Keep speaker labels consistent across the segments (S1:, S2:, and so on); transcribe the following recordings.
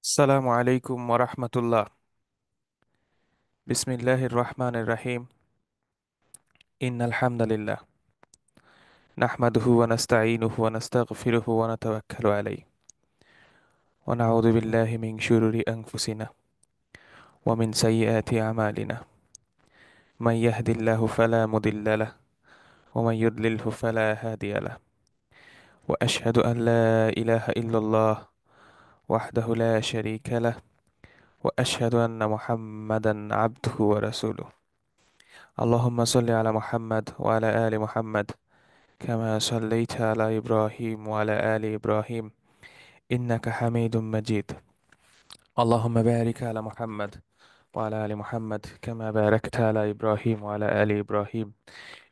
S1: আসসালামু আলাইকুম ওরহমতুল্লাহ। বিসমিল্লাহির রহমানির রহিম। ইন্নাল হামদালিল্লাহ নাহমাদুহু ওয়া নাস্তাঈনুহু ওয়া নাস্তাগফিরুহু ওয়া নাতাওয়াক্কালু আলাইহি ওয়া নাউযু বিল্লাহি মিন শুরুরি আনফুসিনা ওয়া মিন সাইয়্যাতি আমালিনা। মান ইয়াহদিল্লাহু ফালা মুদিল্লা লাহু ওয়া মান ইউদ্লিলহু ফালা হাদিয়া লাহু। ওয়া আশহাদু আন লা ইলাহা ইল্লাল্লাহ ওয়াহদাহু লা শারীকা লাহু ওয়া আশহাদু আন্না মুহাম্মাদান আবদুহু ওয়া রাসূলুহু। আল্লাহুম্মা সাল্লি আলা মুহাম্মাদ ওয়া আলা আলি মুহাম্মাদ كما صليت على إبراهيم وعلى آل إبراهيم إنك حميد مجيد. اللهم بارك على محمد وعلى آل محمد كما باركت على إبراهيم وعلى آل إبراهيم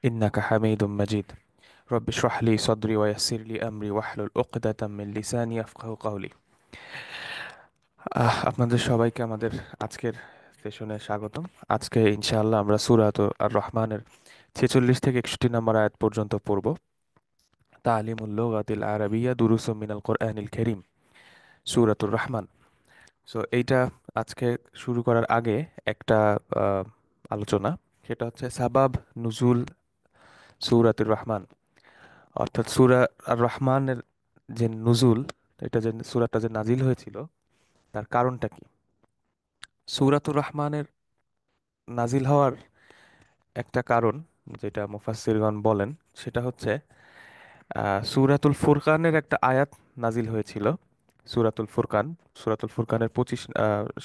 S1: إنك حميد مجيد. رب اشرح لي صدري ويسر لي أمري واحلل عقدة من لساني يفقه قولي. আপনাদের সবাইকে আমাদের আজকের সেশনে স্বাগতম। আজকে ইনশাআল্লাহ আমরা সূরাত আর রহমানের 46 থেকে 61 নম্বর আয়াত পর্যন্ত পড়ব। তালিমুল লুগাতিল আরাবিয়্যা দুরুসুম মিনাল কোরআনিল কারীম, সূরাতুর রহমান। সো এইটা আজকে শুরু করার আগে একটা আহ, আলোচনা, সেটা হচ্ছে সাবাব নুজুল সূরাতুর রহমান, অর্থাৎ সূরা আর রহমানের যে নুজুল, এটা যে সূরাটা যে নাজিল হয়েছিল তার কারণটা কি। সূরাতুর রহমানের নাজিল হওয়ার একটা কারণ, যেটা মুফাসসিরগণ বলেন, সেটা হচ্ছে সূরাতুল ফুরকানের একটা আয়াত নাজিল হয়েছিল। সূরাতুল ফুরকান, সূরাতুল ফুরকানের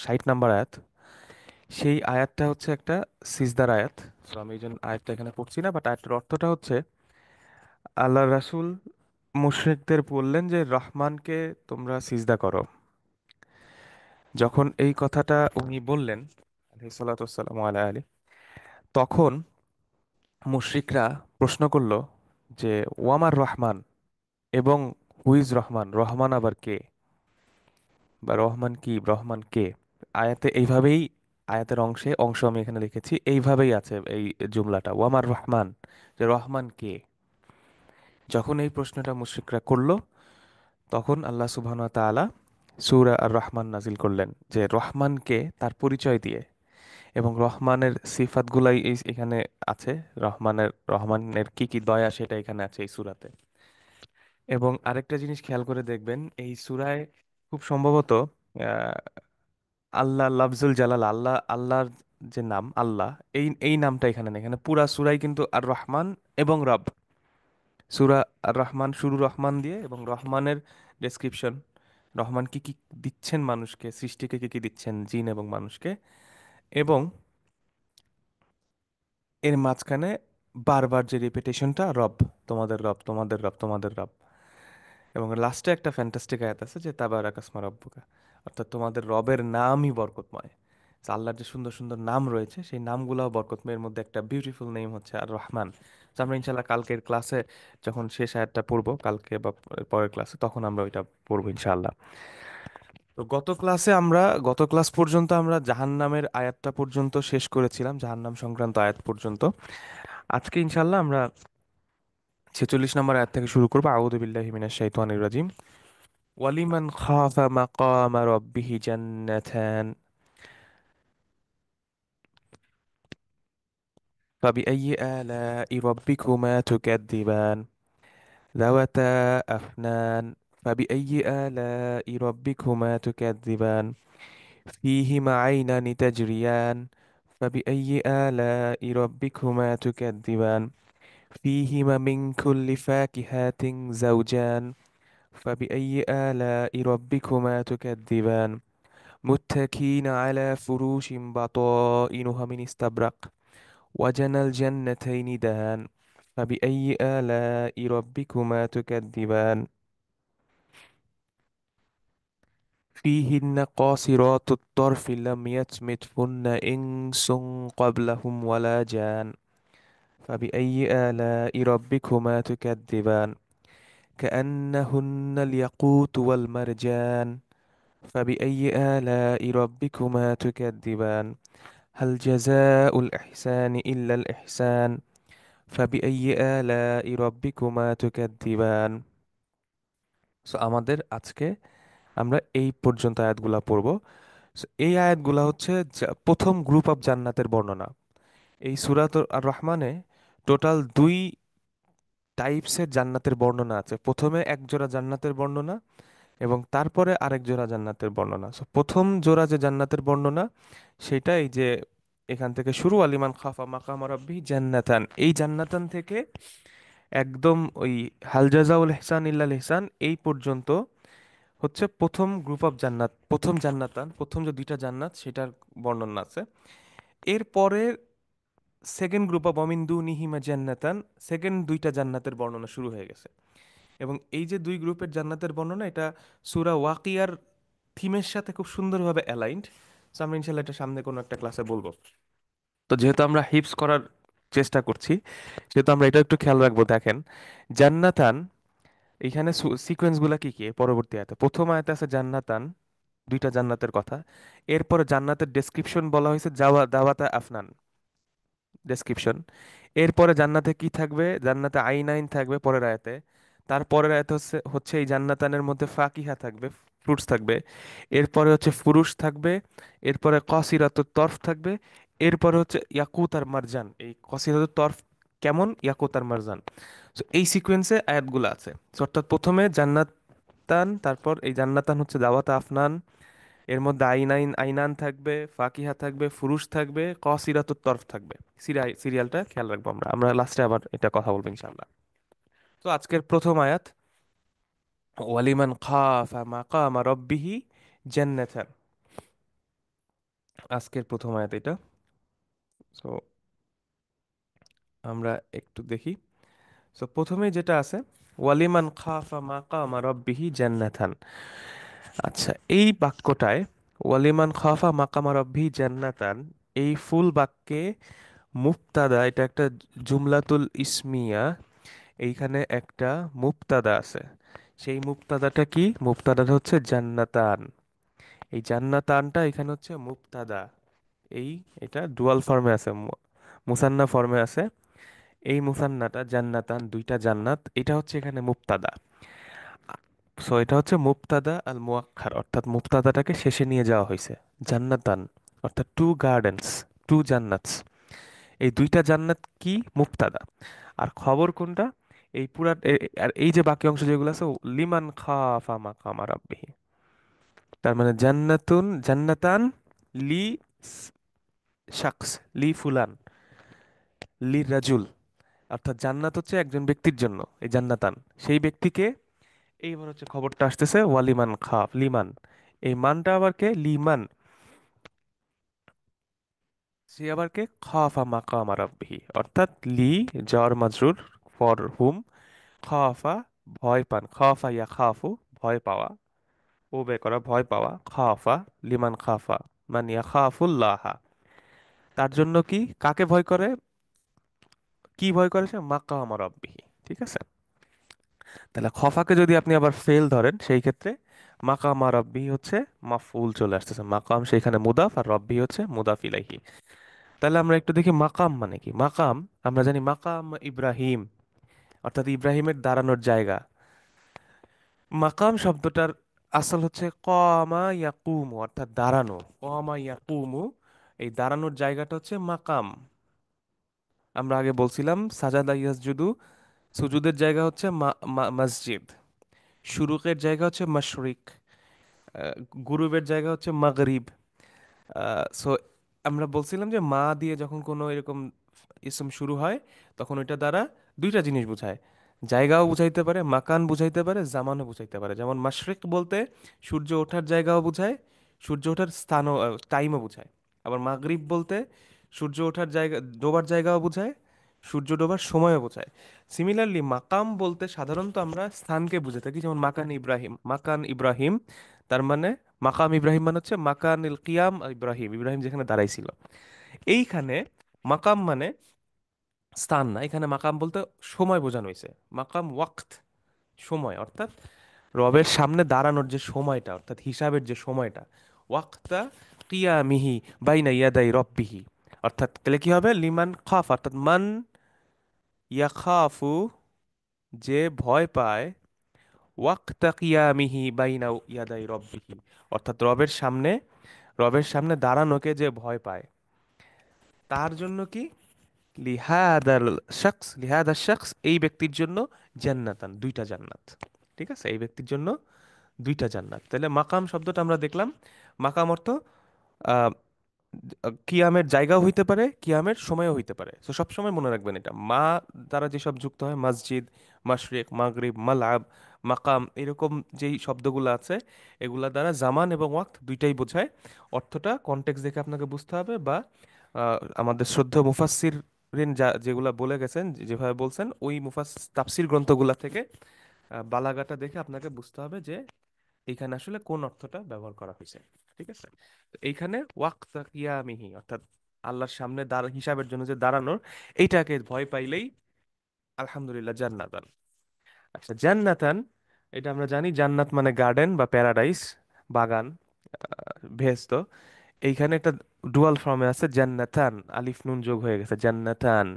S1: 60 নাম্বার আয়াত। সেই আয়াতটা হচ্ছে একটা সিজদার আয়াত। সো আমি এই জন্য আয়াতটা এখানে পড়ছি না, বাট আয়াতটার অর্থটা হচ্ছে আল্লাহ রাসূল মুশরিকদের বললেন যে রহমানকে তোমরা সিজদা করো। যখন এই কথাটা উনি বললেন আলাইহিস সালাতু ওয়াস সালামু আলা আলি, তখন মুশরিকরা প্রশ্ন করলো যে ওয়ামার রহমান, এবং হুইজ রহমান, রহমান আবার কে, বা রহমান কি, রহমান কে। আয়াতে এইভাবেই, আয়াতের অংশ আমি এখানে লিখেছি, এইভাবেই আছে এই জুমলাটা, ওয়ামার রহমান, যে রহমান কে। যখন এই প্রশ্নটা মুশরিকরা করলো, তখন আল্লাহ সুবহানাহু ওয়া তাআলা সূরা আর রহমান নাজিল করলেন, যে রহমানকে তার পরিচয় দিয়ে, এবং রহমানের সিফাতগুলাই এখানে আছে। রহমানের কি কি দয়া সেটা এখানে আছে এই সূরাতে। এবং আরেকটা জিনিস খেয়াল করে দেখবেন, এই সূরায় খুব সম্ভবত আল্লাহ লাফজুল জালাল, আল্লাহর যে নাম আল্লাহ, এই নামটা এখানে নেই। এখানে পুরা সূরাই কিন্তু আর রহমান এবং রব। সূরা আর রহমান শুরু রহমান দিয়ে, এবং রহমানের ডেসক্রিপশন, রহমান কি কি দিচ্ছেন মানুষকে, সৃষ্টিকে কি কি দিচ্ছেন, জিন এবং মানুষকে। এবং এর মাঝখানে বারবার যে রিপিটেশনটা, রব, তোমাদের রব, তোমাদের রব, তোমাদের রব। এবং লাস্টে একটা ফ্যান্টাস্টিক আয়াত আছে যে তাবারাক আসমা রব্বুকা, অর্থাৎ তোমাদের রবের নামই বরকতময়। তো আল্লাহর যে সুন্দর সুন্দর নাম রয়েছে সেই নামগুলোও বরকতময়। এর মধ্যে একটা বিউটিফুল নেম হচ্ছে আর রহমান। তো আমরা ইনশাল্লাহ কালকের ক্লাসে যখন শেষ আয়াতটা পড়বো, কালকে বা পরের ক্লাসে, তখন আমরা ওইটা পড়বো ইনশাল্লাহ। তো গত ক্লাস পর্যন্ত আমরা জাহান্নামের আয়াতটা পর্যন্ত শেষ করেছিলাম, জাহান্নাম সংক্রান্ত আয়াত পর্যন্ত। আজকে ইনশাল্লাহ আমরা 46 নম্বর আয়াত থেকে শুরু করবো। আউযু বিল্লাহি মিনাশ শাইতানির রাজিম। ওয়ালিমান খাফা মাকামা রাব্বিহি জান্নাতান ফাবিআইয়ি আলাই রাব্বিকুমা তুকাদ্দিবান ذواتا أفنان فبأي آلاء ربكما تكذبان فيهما عينان تجريان فبأي آلاء ربكما تكذبان فيهما من كل فاكهة زوجان فبأي آلاء ربكما تكذبان متكين على فروش بطائنها من استبرق وجنى الجنتين دهان فبأي آلاء ربكما تكذبان فيهن قاصرات الطرف لم يتمثهن إنس قبلهم ولا جان فبأي آلاء ربكما تكذبان كأنهن الياقوت والمرجان فبأي آلاء ربكما تكذبان هل جزاء الإحسان إلا الإحسان فبأي آلاء ربكما تكذبان. সো আমাদের আজকে আমরা এই পর্যন্ত আয়াতগুলা পড়বো। So, এই আয়াতগুলা হচ্ছে প্রথম গ্রুপ অফ জান্নাতের বর্ণনা। এই সূরাত আর রহমানে টোটাল দুই টাইপসের জান্নাতের বর্ণনা আছে। প্রথমে এক জোড়া জান্নাতের বর্ণনা এবং তারপরে আরেক জোড়া জান্নাতের বর্ণনা। সো প্রথম জোড়া যে জান্নাতের বর্ণনা সেটা এই যে এখান থেকে শুরু, আলিমান খাফা মাকাম রাব্বি জান্নাতান, এই জান্নাতান থেকে একদম ওই হাল জাযাউল ইহসান ইল্লাল ইহসান এই পর্যন্ত হচ্ছে প্রথম গ্রুপ অফ জান্নাত, প্রথম জান্নাতান, প্রথম যে দুইটা জান্নাত সেটার বর্ণনা আছে। এরপরে সেকেন্ড গ্রুপ অফ অমিন দুনিহিমা জান্নাতান, সেকেন্ড দুইটা জান্নাতের বর্ণনা শুরু হয়ে গেছে। এবং এই যে দুই গ্রুপের জান্নাতের বর্ণনা, এটা সূরা ওয়াকিয়ার থিমের সাথে খুব সুন্দরভাবে অ্যালাইন্ড। সো আমরা ইনশাল্লাহ এটা সামনে কোনো একটা ক্লাসে বলবো। তো যেহেতু আমরা হিপস করার চেষ্টা করছি, সেহেতু আমরা এটা একটু খেয়াল রাখবো। দেখেন, জান্নাতান, এইখানে সিকোয়েন্সগুলো কি কি? পরবর্তী আয়াতে, প্রথম আয়াতে আছে জান্নাতান, দুইটা জান্নাতের কথা। এরপরে জান্নাতের ডেসক্রিপশন বলা হয়েছে, দাওয়াতা আফনান, ডেসক্রিপশন। এরপরে জান্নাতে কি থাকবে? জান্নাতে আইনাইন থাকবে পরের আয়াতে। তারপরের আয়াতে হচ্ছে এই জান্নাতানের মধ্যে ফাকিহা থাকবে, ফ্রুটস থাকবে। এরপরে হচ্ছে ফুরুশ থাকবে। এরপরে কসিরাতুত তরফ থাকবে। এরপরে হচ্ছে ইয়াকুত আর মারজান। এই কসিরাতুত তরফ কেমন, ইয়াকুত আর মারজান। তো এই সিকোয়েন্সে আয়াতগুলো আছে। So, অর্থাৎ প্রথমে জান্নাতান, তারপর এই জান্নাতান হচ্ছে দাওয়াত আফনান, এর মধ্যে আইনান থাকবে, ফাকিহা থাকবে, ফুরুশ থাকবে, কসিরাতুত তরফ থাকবে। সিরিয়ালটা খেয়াল রাখবো আমরা, আমরা লাস্টে আবার এটা কথা বলবো ইনশাআল্লাহ। তো আজকের প্রথম আয়াত, ওয়ালিমান খাফা মাকামা রব্বিহি জান্নাতান, আজকের প্রথম আয়াত এটা। সো আমরা একটু দেখি। সো প্রথমে যেটা আছে, ওয়ালিমান খাফা মাকামা রব্বিহি জান্নাতান। আচ্ছা, এই বাক্যটায় ওয়ালিমান খাফা মাকামা রব্বিহি জান্নাতান, এই ফুল বাক্যে মুবতাদা, এটা একটা জুমলাতুল ইসমিয়া, এইখানে একটা মুবতাদা আছে। সেই মুবতাদাটা কি? মুবতাদাটা হচ্ছে জান্নাতান। এই জান্নাতানটা এখানে হচ্ছে মুবতাদা। এই এটা ডুয়াল ফর্মে আছে, মুসান্না ফর্মে আছে। এই মুসান্নাটা জান্নাতান, দুইটা জান্নাত, এটা হচ্ছে এখানে মুবতাদা। সো এটা হচ্ছে মুবতাদা আল মুআক্খার, অর্থাৎ মুবতাদাটাকে শেষে নিয়ে যাওয়া হয়েছে। জান্নাতান অর্থাৎ টু গার্ডেনস, টু জান্নাতস, এই দুইটা জান্নাত কি? মুবতাদা। আর খবর কোনটা? এই পুরা আর এই যে বাকি অংশ যেগুলো আছে, লিমান খাফা মাকামা রাব্বিহি, তার মানে জান্নাতুন, জান্নাতান, লি শাখস, লি ফুলান, লি রাজুল, অর্থাৎ জান্নাত হচ্ছে একজন ব্যক্তির জন্য, এই জান্নাতান সেই ব্যক্তিকে। এইবার হচ্ছে খবরটা আসতেছে ওয়ালিমান খাফ, লিমান, এই মানটা আবার কে? লিমান, সে আবার কে? খাফা মাকামা রাব্বিহি, অর্থাৎ লি জার মাজরুর, ফর হুম, খাফা ভয় পান, খাফা ইয়া খাফু ভয় পাওয়া, ও বে করা ভয় পাওয়া, খাফা লিমান খাফা মান ইয়া খাফুল্লাহা, তার জন্য কি? কাকে ভয় করে? কি ভয় করে সে? মাকাম রাব্বিহি। ঠিক আছে, তাহলে খফাকে যদি আপনি আবার ফেল ধরেন সেই ক্ষেত্রে মাকাম রাব্বিহি হচ্ছে মাফউল চলে আসতেছে, মাকাম সেখানে মুদাফ আর রব্বি হচ্ছে মুদাফ ইলাইহি। তাহলে আমরা একটু দেখি মাকাম মানে কি। মাকাম, আমরা জানি মাকাম ইব্রাহিম, অর্থাৎ ইব্রাহিমের দাঁড়ানোর জায়গা। মাকাম শব্দটার আসল হচ্ছে কমা ইয়াকুমু, অর্থাৎ দাঁড়ানো, কমা ইয়াকুমু, এই দাঁড়ানোর জায়গাটা হচ্ছে মাকাম। আমরা আগে বলছিলাম সাজাদা ইয়াসজুদু, সুজুদের জায়গা হচ্ছে মসজিদ, শুরুকের জায়গা হচ্ছে মাশরিক, গুরুবের জায়গা হচ্ছে মাগরিব। সো আমরা বলছিলাম যে মা দিয়ে যখন কোনো এরকম ইসম শুরু হয়, তখন ওইটা দ্বারা দুইটা জিনিস বোঝায়, জায়গাও বুঝাইতে পারে, মাকান বুঝাইতে পারে, জামানও বুঝাইতে পারে। যেমন মাশরিক বলতে সূর্য ওঠার জায়গাও বুঝায়, সূর্য ওঠার স্থানও, টাইমও বুঝায়। আবার মাগরিব বলতে সূর্য ওঠার জায়গা, ডোবার জায়গাও বুঝায়, সূর্য ডোবার সময়ও বোঝায়। সিমিলারলি মাকাম বলতে সাধারণত আমরা স্থানকে বুঝে থাকি, যেমন মাকান ইব্রাহিম, মাকান ইব্রাহিম, তার মানে মাকাম ইব্রাহিম মানে হচ্ছে মাকান ইল কিয়াম ইব্রাহিম, ইব্রাহিম যেখানে দাঁড়াইছিল। এইখানে মাকাম মানে স্থান না, এখানে মাকাম বলতে সময় বোঝানো হয়েছে। মাকাম ওয়াক্ত, সময়, অর্থাৎ রবের সামনে দাঁড়ানোর যে সময়টা, অর্থাৎ হিসাবের যে সময়টা, ওয়াক্তা কিয়ামিহি বাইনা ইয়াদাই রব্বিহি। অর্থাৎ তাহলে কি হবে? লিমান খাফ, অর্থাৎ মান ইয়াখাফু, যে ভয় পায়, ওয়াক্তা কিয়ামিহি বাইনা ইয়াদাই রব্বিহি, অর্থাৎ রবের সামনে দাঁড়ানোকে যে ভয় পায় তার জন্য কি, লিহাদাল শাখস এই ব্যক্তির জন্য জান্নাতান, দুইটা জান্নাত। ঠিক আছে, এই ব্যক্তির জন্য দুইটা জান্নাত। তাহলে মাকাম শব্দটা আমরা দেখলাম, মাকাম অর্থ আহ, কিয়ামের জায়গাও হইতে পারে, কিয়ামের সময়ও হইতে পারে। তো সবসময় মনে রাখবেন এটা, মা দ্বারা যেসব যুক্ত হয়, মসজিদ, মাশরিক, মাগরিব, মালআব, মাকাম, এরকম যেই শব্দগুলো আছে এগুলা দ্বারা জামান এবং ওয়াক্ত দুইটাই বোঝায়। অর্থটা কনটেক্সট দেখে আপনাকে বুঝতে হবে, বা আমাদের শ্রদ্ধেয় মুফাসসিরিন যেগুলা বলে গেছেন, যেভাবে বলছেন ওই তাফসির গ্রন্থগুলা থেকে বালাগাটা দেখে আপনাকে বুঝতে হবে যে এইখানে আসলে কোন অর্থটা ব্যবহার করা হয়েছে। ঠিক আছে, তো এইখানে ওয়াক্তা কিয়ামিহি অর্থাৎ আল্লাহর সামনে হিসাবের জন্য যে দাঁড়ানোর, এইটাকে ভয় পাইলেই আলহামদুলিল্লাহ জান্নাতান। আচ্ছা, জান্নাতান, এটা আমরা জানি জান্নাত মানে গার্ডেন বা প্যারাডাইস, বাগান, বেহেশত। এইখানে একটা ডুয়াল ফর্মে আছে জান্নাতান, আলিফ নুন যোগ হয়ে গেছে জান্নাতান।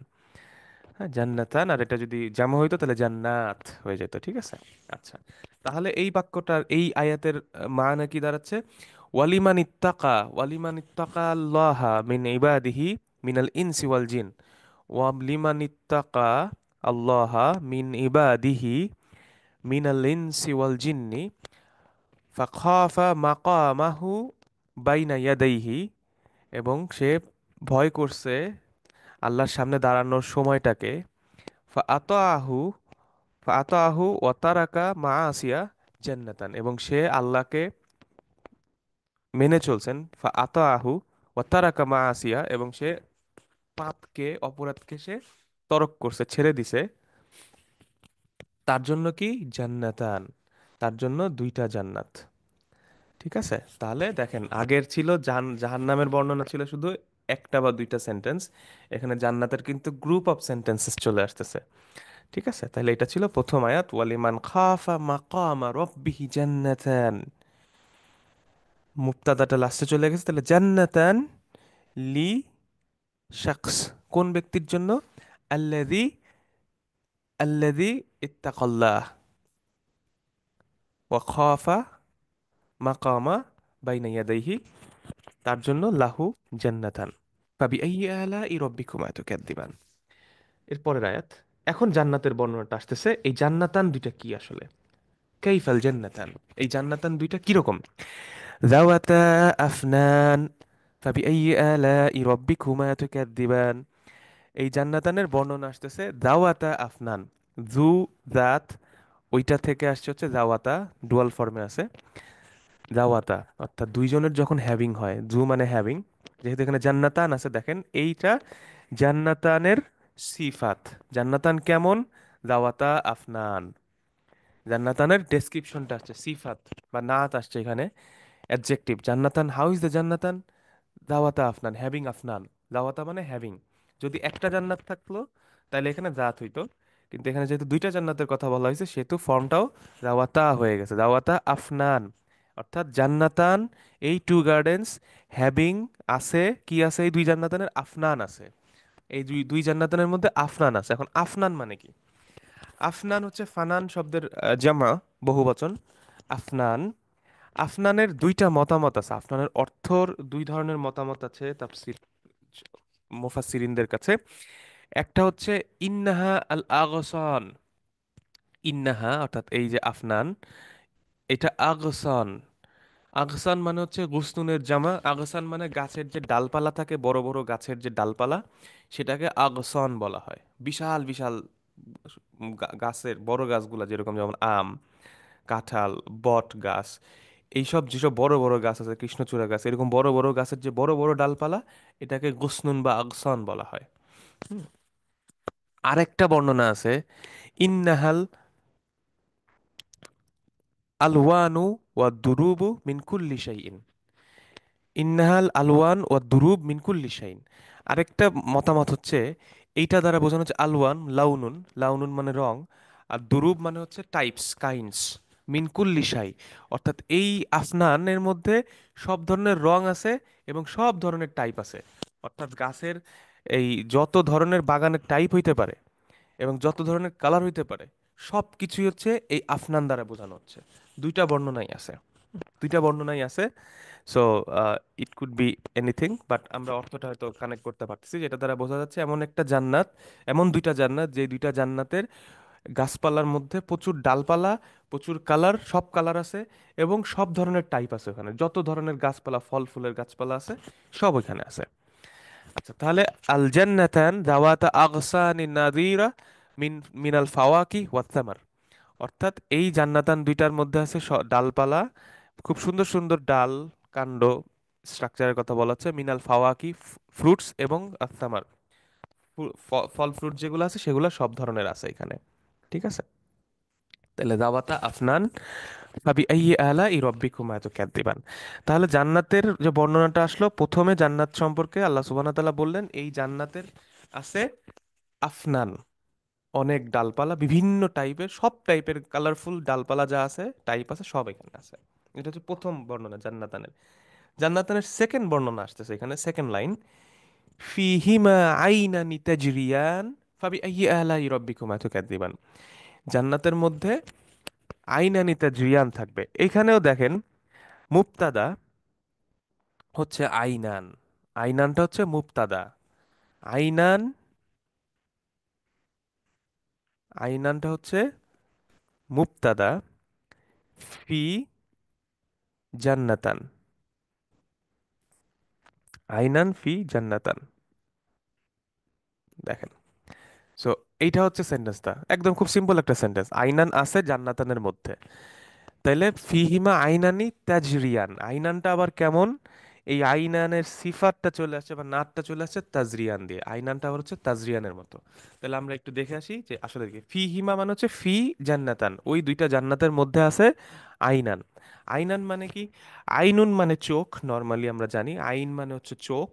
S1: হ্যাঁ, জান্নাতান, আর এটা যদি জামা হইতো তাহলে জান্নাত হয়ে যেত। ঠিক আছে, আচ্ছা, তাহলে এই বাক্যটার, এই আয়াতের মানা কি দাঁড়াচ্ছে? ওয়ালিমান ইত্তাকা আল্লাহা মিন ইবাদিহি মিনাল ইনসি ওয়াল জিন। ওয়ালিমান ইত্তাকা আল্লাহা মিন ইবাদিহি মিনাল ইনসি ওয়াল জিন্নি ফাখাফা মাকামাহু বাইনা ইয়াদাইহি, এবং সে ভয় করছে আল্লাহর সামনে দাঁড়ানোর সময়টাকে। ফাআতাহু ফাআতাহু ওয়া তারাকা মাআসিয়া জান্নাতান, এবং সে আল্লাহকে মেনে চলছেন। ফাআতাহু ওয়া তারাকা মাআসিয়া, এবং সে অপরাধকে সে তরক করছে, ছেড়ে দিছে। তার জন্য কি জান্নাতান, তার জন্য দুইটা জান্নাত। ঠিক আছে, তাহলে দেখেন আগের ছিল জাহান্নামের বর্ণনা ছিল শুধু একটা বা দুইটা সেন্টেন্স, এখানে জান্নাতের কিন্তু গ্রুপ অফ সেন্টেন্সেস চলে আসতেছে। ঠিক আছে, তাহলে এটা ছিল প্রথম আয়াত, ওয়ালিমান খাফা মাকামা রব্বিহি জান্নাতান। মুক্তাদাটা লাস্টে চলে গেছে, তাহলে জান্নাতান লি শাখস, কোন ব্যক্তির জন্য? আল্লাযী আল্লাযী ইত্তাকাল্লাহ ওয়া খাফা মাকামা বাইনা ইয়াদাইহি, তার জন্য লাহু জান্নাতান। ফাবি আইয়ি আলাই রাব্বিকুমা তুকাদ্দিবান। এর পরের আয়াত, এখন জান্নাতের বর্ণনাটা আসতেছে। এই জান্নাতান দুইটা কি আসলে? কাইফাল জান্নাতান, এই জান্নাতান দুইটা কিরকম? যাওয়াতা আফনান ফাবিআইয়ি আলাই রাব্বিকুমা তুকাদ্দিবান। এই জান্নাতানের বর্ণনা আসতেছে দাওয়াতা আফনান, জু জাত, ওইটা থেকে আসছে হচ্ছে দাওয়াতা, ডুয়াল ফর্মে আছে। দাওয়াতা অর্থাৎ দুইজনের যখন হ্যাভিং হয়, জু মানে হ্যাভিং, যেহেতু এখানে জান্নাতান আছে, দেখেন এইটা জান্নাতানের সিফাত। জান্নাতান কেমন? দাওয়াতা আফনান। জান্নাতানের ডেসক্রিপশনটা আসছে, সিফাত বা নাত আসছে এখানে, অ্যাডজেক্টিভ। জান্নাতান, হাউ ইজ দ্য জান্নাতান? দাওয়াতা আফনান, হ্যাভিং আফনান। দাওয়াতা মানে হ্যাভিং। যদি একটা জান্নাত থাকলো তাহলে এখানে জাত হইতো, কিন্তু এখানে যেহেতু দুইটা জান্নাতের কথা বলা হয়েছে সেহেতু ফর্মটাও দাওয়াতা হয়ে গেছে, দাওয়াতা আফনান। অর্থাৎ জান্নাতান, এই টু গার্ডেন্স হ্যাভিং, আছে কি আছে এই দুই জান্নাতানের? আফনান আছে। এই দুই দুই জান্নাতানের মধ্যে আফনান আছে। এখন আফনান মানে কি? আফনান হচ্ছে ফানান শব্দের জামা, বহুবচন। আফনান, আফনানের দুইটা মতামত আছে, আফনানের অর্থর দুই ধরনের মতামত আছে তাফসির মুফাসসিরিনদের কাছে। একটা হচ্ছে ইন্নাহা আল আগসান, ইন্নাহা অর্থাৎ এই যে আফনান, এটা আগসান। আগসান মানে হচ্ছে গুসনুনের জামা, আগসান মানে গাছের যে ডালপালা থাকে, বড় বড় গাছের যে ডালপালা, সেটাকে আগসান বলা হয়। বিশাল বিশাল গাছের বড় গাছগুলা, যেরকম যেমন আম, কাঁঠাল, বট গাছ, এইসব যেসব বড় বড় গাছ আছে, কৃষ্ণচূড়া গাছ, এরকম বড় বড় গাছের যে বড় বড় ডালপালা, এটাকে গুসনুন বা আগসান বলা হয়। হুম। আরেকটা বর্ণনা আছে, ইন্নাহাল আলওয়ানু ওয়া দুরুবু মিন কুল্লি শাইইন। ইন্নাহাল আলওয়ান ওয়া দুরুব মিন কুল্লি শাইইন। আরেকটা মতামত হচ্ছে এইটা দ্বারা বোঝানো হচ্ছে আলওয়ান লাউনুন, লাউনুন মানে রং, আর দুরুব মানে হচ্ছে টাইপস, কাইন্ডস, মিন কুল্লি শাই, অর্থাৎ এই আফনানের মধ্যে সব ধরনের রং আছে এবং সব ধরনের টাইপ আছে। অর্থাৎ এই যত ধরনের বাগানের টাইপ হইতে পারে এবং যত ধরনের কালার হইতে পারে, সব কিছুই হচ্ছে এই আফনান দ্বারা বোঝানো হচ্ছে। দুইটা বর্ণনাই আছে, দুইটা বর্ণনাই আছে। So it could be anything, but আমরা অর্থটা হয়তো কানেক্ট করতে পারতেছি, যেটা দ্বারা বোঝা যাচ্ছে এমন একটা জান্নাত, এমন দুইটা জান্নাত যে দুইটা জান্নাতের গাছপালার মধ্যে প্রচুর ডালপালা, প্রচুর কালার, সব কালার আছে, এবং সব ধরনের টাইপ আছে ওখানে, যত ধরনের গাছপালা, ফল ফুলের গাছপালা আছে সব ওইখানে আছে। আচ্ছা, তাহলে আল জান্নাতান দাওয়াতা আগসানি নাদিরা মিন মিনাল ফাওয়াকি ওয়াত তামার, অর্থাৎ এই জান্নাতান দুইটার মধ্যে আছে ডালপালা, খুব সুন্দর সুন্দর ডাল, কাণ্ড, স্ট্রাকচারের কথা বলা হচ্ছে, মিনাল ফাওয়াকি, ফ্রুটস, এবং আসামার, ফল ফ্রুট যেগুলো আছে সেগুলো সব ধরনের আছে এখানে। ঠিক আছে, তাহলে দাওয়াতা আফনান ফাবি আইয়ি আলা রাব্বিকুমা তুকাদ্দিবান। তাহলে জান্নাতের যে বর্ণনাটা আসলো, প্রথমে জান্নাত সম্পর্কে আল্লাহ সুবহানাহু ওয়া তাআলা বললেন এই জান্নাতের আছে আফনান, অনেক ডালপালা, বিভিন্ন টাইপের, সব টাইপের কালারফুল ডালপালা যা আছে, টাইপ আছে, সব এখানে আছে। এটা হচ্ছে প্রথম বর্ণনা জান্নাতানের। জান্নাতানের সেকেন্ড বর্ণনা আসতেছে এখানে, সেকেন্ড লাইন, ফিহিমা আইনানি তাজরিয়ান ফাবি আইয়ি আলাই রাব্বিকুমা তুকাদ্দিবান। জান্নাতের মধ্যে আইনানি তাজরিয়ান থাকবে। এখানেও দেখেন, মুবতাদা হচ্ছে আইনান, আইনানটা হচ্ছে মুবতাদা, আইনান, আইনানটা হচ্ছে মুবতাদা, ফি জান্নাতান, আইনান ফি জান্নাতান। দেখেন, সো এইটা হচ্ছে সেন্টেন্সটা, একদম খুব সিম্পল একটা সেন্টেন্স, আইনান আছে জান্নাতানের মধ্যে। তাইলে ফিহিমা আইনানি তাজরিয়ান, আইনানটা আবার কেমন, এই আইনানের সিফাতটা চলে আসছে বা নাতটা চলে আসছে তাজরিয়ান দিয়ে, আইনানটা আবার হচ্ছে তাজরিয়ানের মতো। তাহলে আমরা একটু দেখে আসি যে আসলে কি, ফিহিমা মানে হচ্ছে ফি জান্নাতান, ওই দুইটা জান্নাতের মধ্যে আছে আইনান। আইনান মানে কি, আইনুন মানে চোখ, নর্মালি আমরা জানি আইন মানে হচ্ছে চোখ।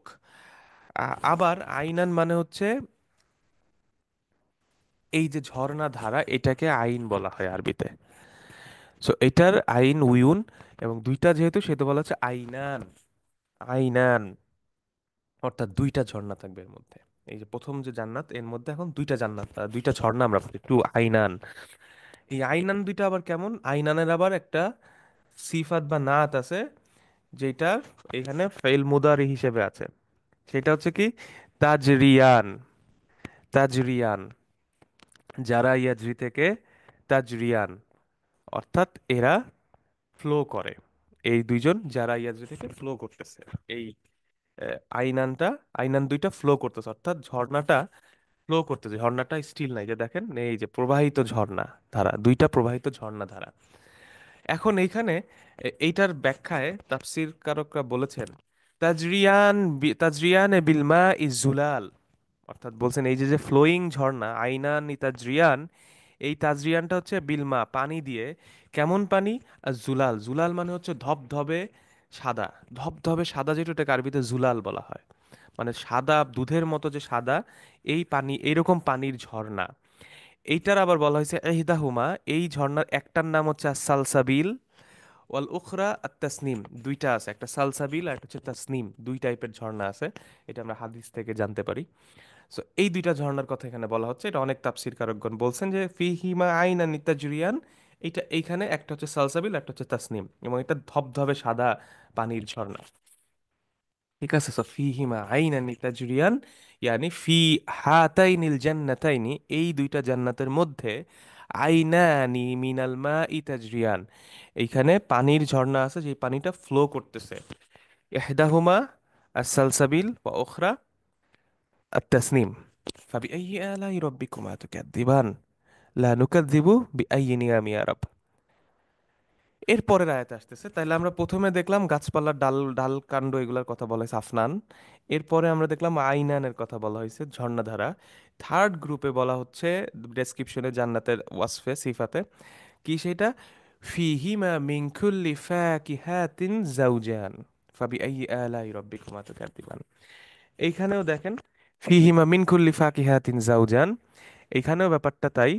S1: আবার আইনান মানে হচ্ছে এই যে ঝর্ণা ধারা, এটাকে আইন বলা হয় আরবিতে। সো এটার আইন উয়ুন, এবং দুইটা যেহেতু সেহেতু বলা হচ্ছে আইনান, আইনান, অর্থাৎ দুইটা ঝর্ণা থাকবে এর মধ্যে। এই যে প্রথম যে জান্নাত, এর মধ্যে এখন দুইটা জান্নাত, দুইটা ঝর্ণা আমরা পাচ্ছি, টু আইনান। এই আইনান দুইটা আবার কেমন, আইনানের আবার একটা সিফাত বা নাত আছে, যেটা এখানে ফেইল মুদারি হিসেবে আছে। সেটা হচ্ছে কি, তাজরিয়ান, তাজরিয়ান, যারা ইয়াজরি থেকে তাজরিয়ান, অর্থাৎ এরা ফ্লো করে, এই দুইজন যারা ইয়াজরি থেকে ফ্লো করতেছে, এই আইনানটা, আইনান দুইটা ফ্লো করতেছে, অর্থাৎ ঝর্ণাটা ফ্লো করতেছে, ঝর্ণাটা স্টিল নাই, যে দেখেন এই যে প্রবাহিত ঝর্ণা ধারা, দুইটা প্রবাহিত ঝর্ণা ধারা। এখন এইখানে এইটার ব্যাখ্যায় তাফসীর কারকরা বলেছেন, তাজরিয়ান বিলমা ইজুলাল, অর্থাৎ বলছেন এই যে যে ফ্লোয়িং ঝর্ণা আইনান তাজরিয়ান, এই তাজরিয়ানটা হচ্ছে বিলমা পানি দিয়ে, কেমন পানি, আর জুলাল, জুলাল মানে হচ্ছে ধবধবে সাদা, ধবধবে সাদা, যেটা এটাকে আরবিতে জুলাল বলা হয়, মানে সাদা দুধের মতো যে সাদা, এই পানি, এইরকম পানির ঝর্ণা। এইটার আবার বলা হয়েছে এহদাহুমা, এই ঝর্ণার একটার নাম হচ্ছে সালসাবিল, ওয়াল উখরা আত তাসনিম, দুইটা আছে, একটা সালসাবিল আর একটা হচ্ছে তাসনিম, দুই টাইপের ঝর্ণা আছে, এটা আমরা হাদিস থেকে জানতে পারি। সো এই দুইটা ঝর্ণার কথা এখানে বলা হচ্ছে, এটা অনেক তাফসীর কারকগণ বলছেন যে ফিহিমা আইনা নিতাজরিয়ান, এটা এইখানে একটা হচ্ছে সালসাবিল, একটা হচ্ছে তাসনিম, এবং এটা ধবধবে সাদা পানির ঝর্ণা। ঠিক আছে, সো ফিহিমা আইনা নিতাজরিয়ান, ইয়ানি ফি হাতাইনিল জান্নাতাইনি, এই দুইটা জান্নাতের মধ্যে আইনানি মিনাল মা ইতাজরিয়ান, এইখানে পানির ঝর্ণা আছে, যে পানিটা ফ্লো করতেছে, ইহদাহুমা আস-সালসাবিল ওয়া উখরা التسنيم فبأي آلاء ربكما تكذبان لا نكذب بأي نعم يا رب। এর পরের আয়াত আসতেছে, তাইলে আমরা প্রথমে দেখলাম গাছপালার ডাল, ডাল কাণ্ড এগুলোর কথা বলা হয়েছে আফনান, এরপরে আমরা দেখলাম আইনানের কথা বলা হয়েছে ঝর্ণাধারা, থার্ড গ্রুপে বলা হচ্ছে ডেসক্রিপশনে জান্নাতের ওয়াসফে সিফাতে, কি সেটা, ফিহিমা মিন কুল্লি ফাকিহাতিন জাওজান ফাবিআইয়ি আলাই রাব্বিকুমা তুকাদ্দিবান। এইখানেও দেখেন, ফিহিমা মিন কুল্লি ফাকিহাতিন জাওজান, এইখানেও ব্যাপারটা তাই,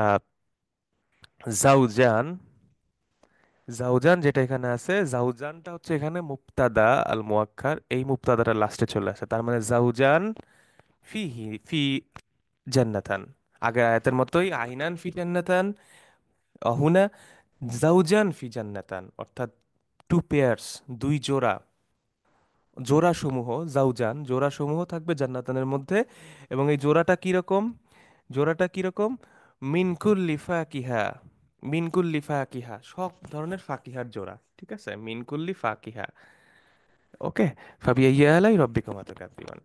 S1: আহ, জাউজান, জাউজান যেটা এখানে আছে, জাউজানটা হচ্ছে এখানে মুবতাদা আল মুআক্কার, এই মুবতাদাটা লাস্টে চলে আসে, তার মানে জাউজান ফিহি ফি জান্নাতান, আগের আয়াতের মতোই আইনান ফি জান্নাতান, হুনা জাউজান ফি জান্নাতান, অর্থাৎ টু পেয়ার্স, দুই জোড়া, জোড়া সমূহ, জাউজান জোড়া সমূহ থাকবে জান্নাতানের মধ্যে। এবং এই জোড়াটা কিরকম? জোড়াটা কিরকম? মিনকুল্লি ফাকিহা, মিনকুল্লি ফাকিহা, সব ধরনের ফাকিহার জোড়া, ঠিক আছে, মিনকুল্লি ফাকিহা। ওকে, ফাবিআইয়ি আলাই রব্বিকুমা তুকাজ্জিবান।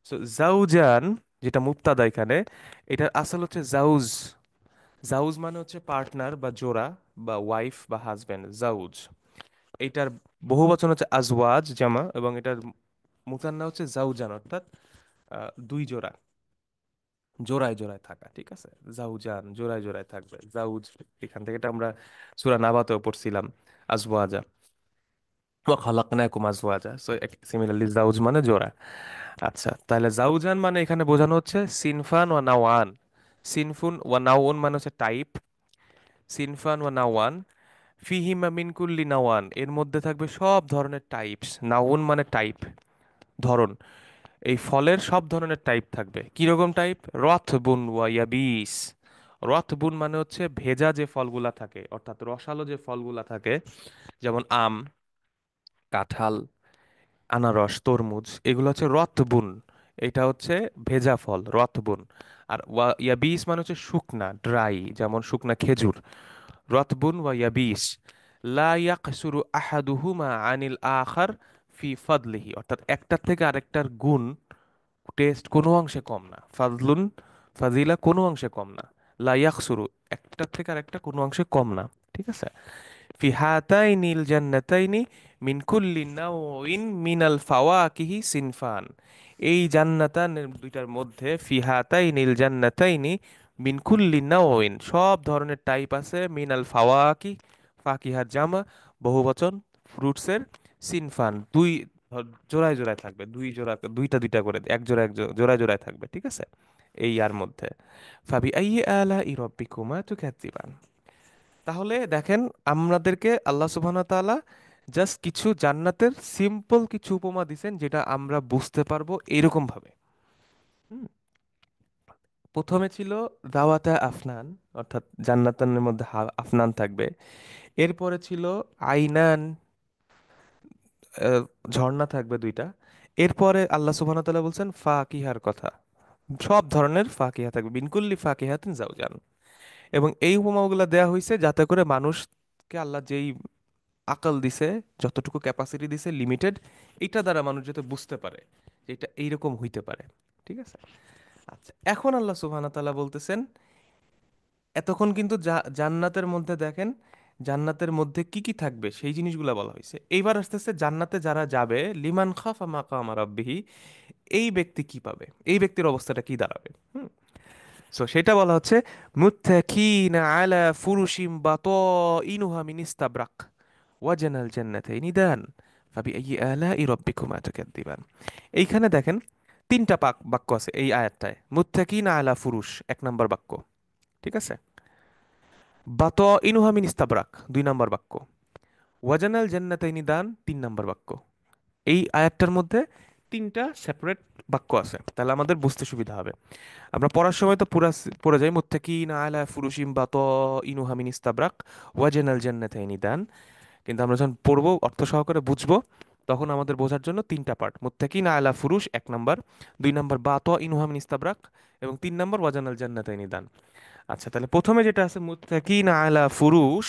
S1: সো জাউজান, যেটা মুক্তাদা এখানে, এটার আসল হচ্ছে জাউজ। জাউজ মানে হচ্ছে পার্টনার বা জোড়া, বা ওয়াইফ বা হাজবেন্ড, জাউজ। এটার বহু বচন হচ্ছে আজওয়াজ জামা, এবং এটার মুতান্না হচ্ছে জাউজান, অর্থাৎ দুই জোড়া, জোড়ায় জোড়ায় থাকা, ঠিক আছে। জাউজান জোড়ায় জোড়ায় থাকবে, জাউজ, এখান থেকে এটা আমরা সূরা নাবাতেও পড়ছিলাম, আজওয়াজা, ওয়া খালাকনাকুম আজওয়াজা। সো সিমিলারলি জাউজ মানে জোড়া। আচ্ছা, তাহলে জাউজান মানে এখানে বোঝানো হচ্ছে সিনফান ওয়া নাওয়ান। সিনফুন ওয়া নাওউন মানে হচ্ছে টাইপ, সিনফান ওয়া নাওয়ান, ফিহিমা মিন কুল্লি নাওয়ান, এর মধ্যে থাকবে সব ধরনের টাইপস। নাউন মানে টাইপ, ধরন। এই ফলের সব ধরনের টাইপ থাকবে। কিরকম টাইপ? রথবুন ওয়া ইয়াবিস। রথবুন মানে হচ্ছে ভেজা যে ফলগুলা থাকে, অর্থাৎ রসালো যে ফলগুলা থাকে, যেমন আম, কাঁঠাল, আনারস, তরমুজ, এগুলো হচ্ছে রতবুন। এটা হচ্ছে ভেজা ফল, রতবুন। আর ইয়াবিস মানে হচ্ছে শুকনা, ড্রাই, যেমন শুকনা খেজুর। রতবুন ওয়া ইয়াবিস, লা ইয়াকসুরু আহাদুহুমা আনিল আখার ফি ফাদলিহি, অর্থাৎ একটার থেকে আরেকটার গুণ, টেস্ট কোনো অংশে কম না। ফাজলুন, ফাজিলা কোনো অংশে কম না। লা ইয়াকসুরু, একটার থেকে আরেকটা কোনো অংশে কম না, ঠিক আছে। ফি হাতাইনিল জান্নাতাইনি মিন কুল্লি নাওইন মিনাল ফাওয়াকিহি সিনফান, এই জান্নাতানের দুইটার মধ্যে, ফি হাতাইনিল জান্নাতাইনি মিন কুল্লি নাওইন, সব ধরনের টাইপ আছে, মিনাল ফাওয়াকি, ফাকিহার জামা, বহুবচন, ফ্রুটসের, সিনফান, দুই জোড়ায় জোড়ায় থাকবে, দুই জোড়া, দুইটা দুইটা করে, এক জোড়া এক জোড়ায় জোড়ায় থাকবে, ঠিক আছে। এই আর মধ্যে ফাবি আইয়ি আলা ই রব্বিকুমা তুকাজ্জিবান। তাহলে দেখেন, আমাদেরকে আল্লাহ সুবহানাহু ওয়া তাআলা জাস্ট কিছু জান্নাতের সিম্পল কিছু উপমা দিছেন, যেটা আমরা বুঝতে পারবো এরকম ভাবে। হুম, প্রথমে ছিল দাওয়াতা আফনান, অর্থাৎ জান্নাতের মধ্যে আফনান থাকবে। এরপরে ছিল আইনান, আহ, ঝর্ণা থাকবে দুইটা। এরপরে আল্লাহ সুবহানাহু ওয়া তাআলা বলছেন ফাকিহার কথা, সব ধরনের ফাকিহা থাকবে, বিনকুল্লি ফাকিহাতিন জাওজান। এবং এই উপমাগুলো দেয়া হয়েছে যাতে করে মানুষকে আল্লাহ যেই আকল দিছে, যতটুকু ক্যাপাসিটি দিছে লিমিটেড, এটা দ্বারা মানুষ যাতে বুঝতে পারে যে এটা এইরকম হইতে পারে, ঠিক আছে। আচ্ছা, এখন আল্লাহ সুবহানাহু ওয়া তাআলা বলতেছেন, এতক্ষণ কিন্তু জান্নাতের মধ্যে দেখেন, জান্নাতের মধ্যে কি কি থাকবে সেই জিনিসগুলো বলা হয়েছে। এইবার আসতেছে জান্নাতে যারা যাবে, লিমান খাফা মাকামা রাব্বিহি, এই ব্যক্তি কি পাবে, এই ব্যক্তির অবস্থাটা কি দাঁড়াবে। সো সেটা বলা হচ্ছে মুত্তাকিনা আলা ফুরুশিম বাতাইনুহা মিন ইস্তাবরাক ওয়াজানাল জান্নাতাইনি দান ফাবিআইয়ি আলাই রাব্বিকুমা তুকাদ্দিবান। এইখানে দেখেন তিনটা বাক্য আছে এই আয়াতটায়। মুত্তাকিনা আলা ফুরুশ এক নাম্বার বাক্য, ঠিক আছে। বাতাইনুহা মিন ইস্তাবরাক দুই নাম্বার বাক্য। ওয়াজানাল জান্নাতাইনি দান তিন নাম্বার বাক্য। এই আয়াতটার মধ্যে তিনটা সেপারেট বাক্য আছে, তাহলে আমাদের বুঝতে সুবিধা হবে। আমরা পড়ার সময় তো পুরা পড়ে যাই মুত্তাকিনা আলা ফুরুশিম বাতাইনুহা মিন ইস্তাবরাক ওয়াজানাল জান্নাতাইনি দান, কিন্তু আমরা যখন পড়বো অর্থ সহকারে বুঝবো, তখন আমাদের বোঝার জন্য তিনটা পার্ট: মুত্তাকিনা আলা ফুরুশ এক নাম্বার, দুই নাম্বার বাতাইনুহা মিন ইস্তাবরাক, এবং তিন নাম্বার ওয়াজানাল জান্নাতাইনি দান। আচ্ছা, তাহলে প্রথমে যেটা আছে মুত্তাকিনা আলা ফুরুশ,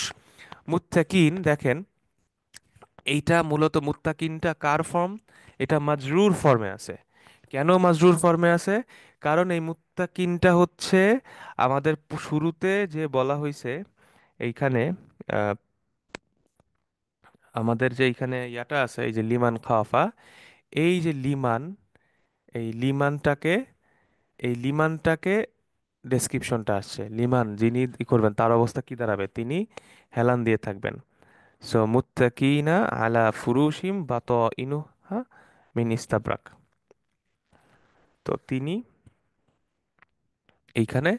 S1: মুত্তাকিন দেখেন, এইটা মূলত মুত্তাকিনটা কার ফর্ম? এটা মাজরুর ফর্মে আছে। কেন মাজরুর ফর্মে আছে? কারণ এই মুত্তাকিনটা হচ্ছে আমাদের শুরুতে যে বলা হয়েছে এইখানে, আহ, আমাদের যে এইখানে ইয়াটা আছে, এই যে লিমান খাফা, এই যে লিমান, এই লিমানটাকে, এই লিমানটাকে ডেসক্রিপশনটা আসছে, লিমান যিনি ই করবেন তার অবস্থা কি দাঁড়াবে, তিনি হেলান দিয়ে থাকবেন। সো মুত্তাকিনা আলা ফুরুশিম বাতাইনুহা মিন ইস্তাবরাক, তো তিনি এইখানে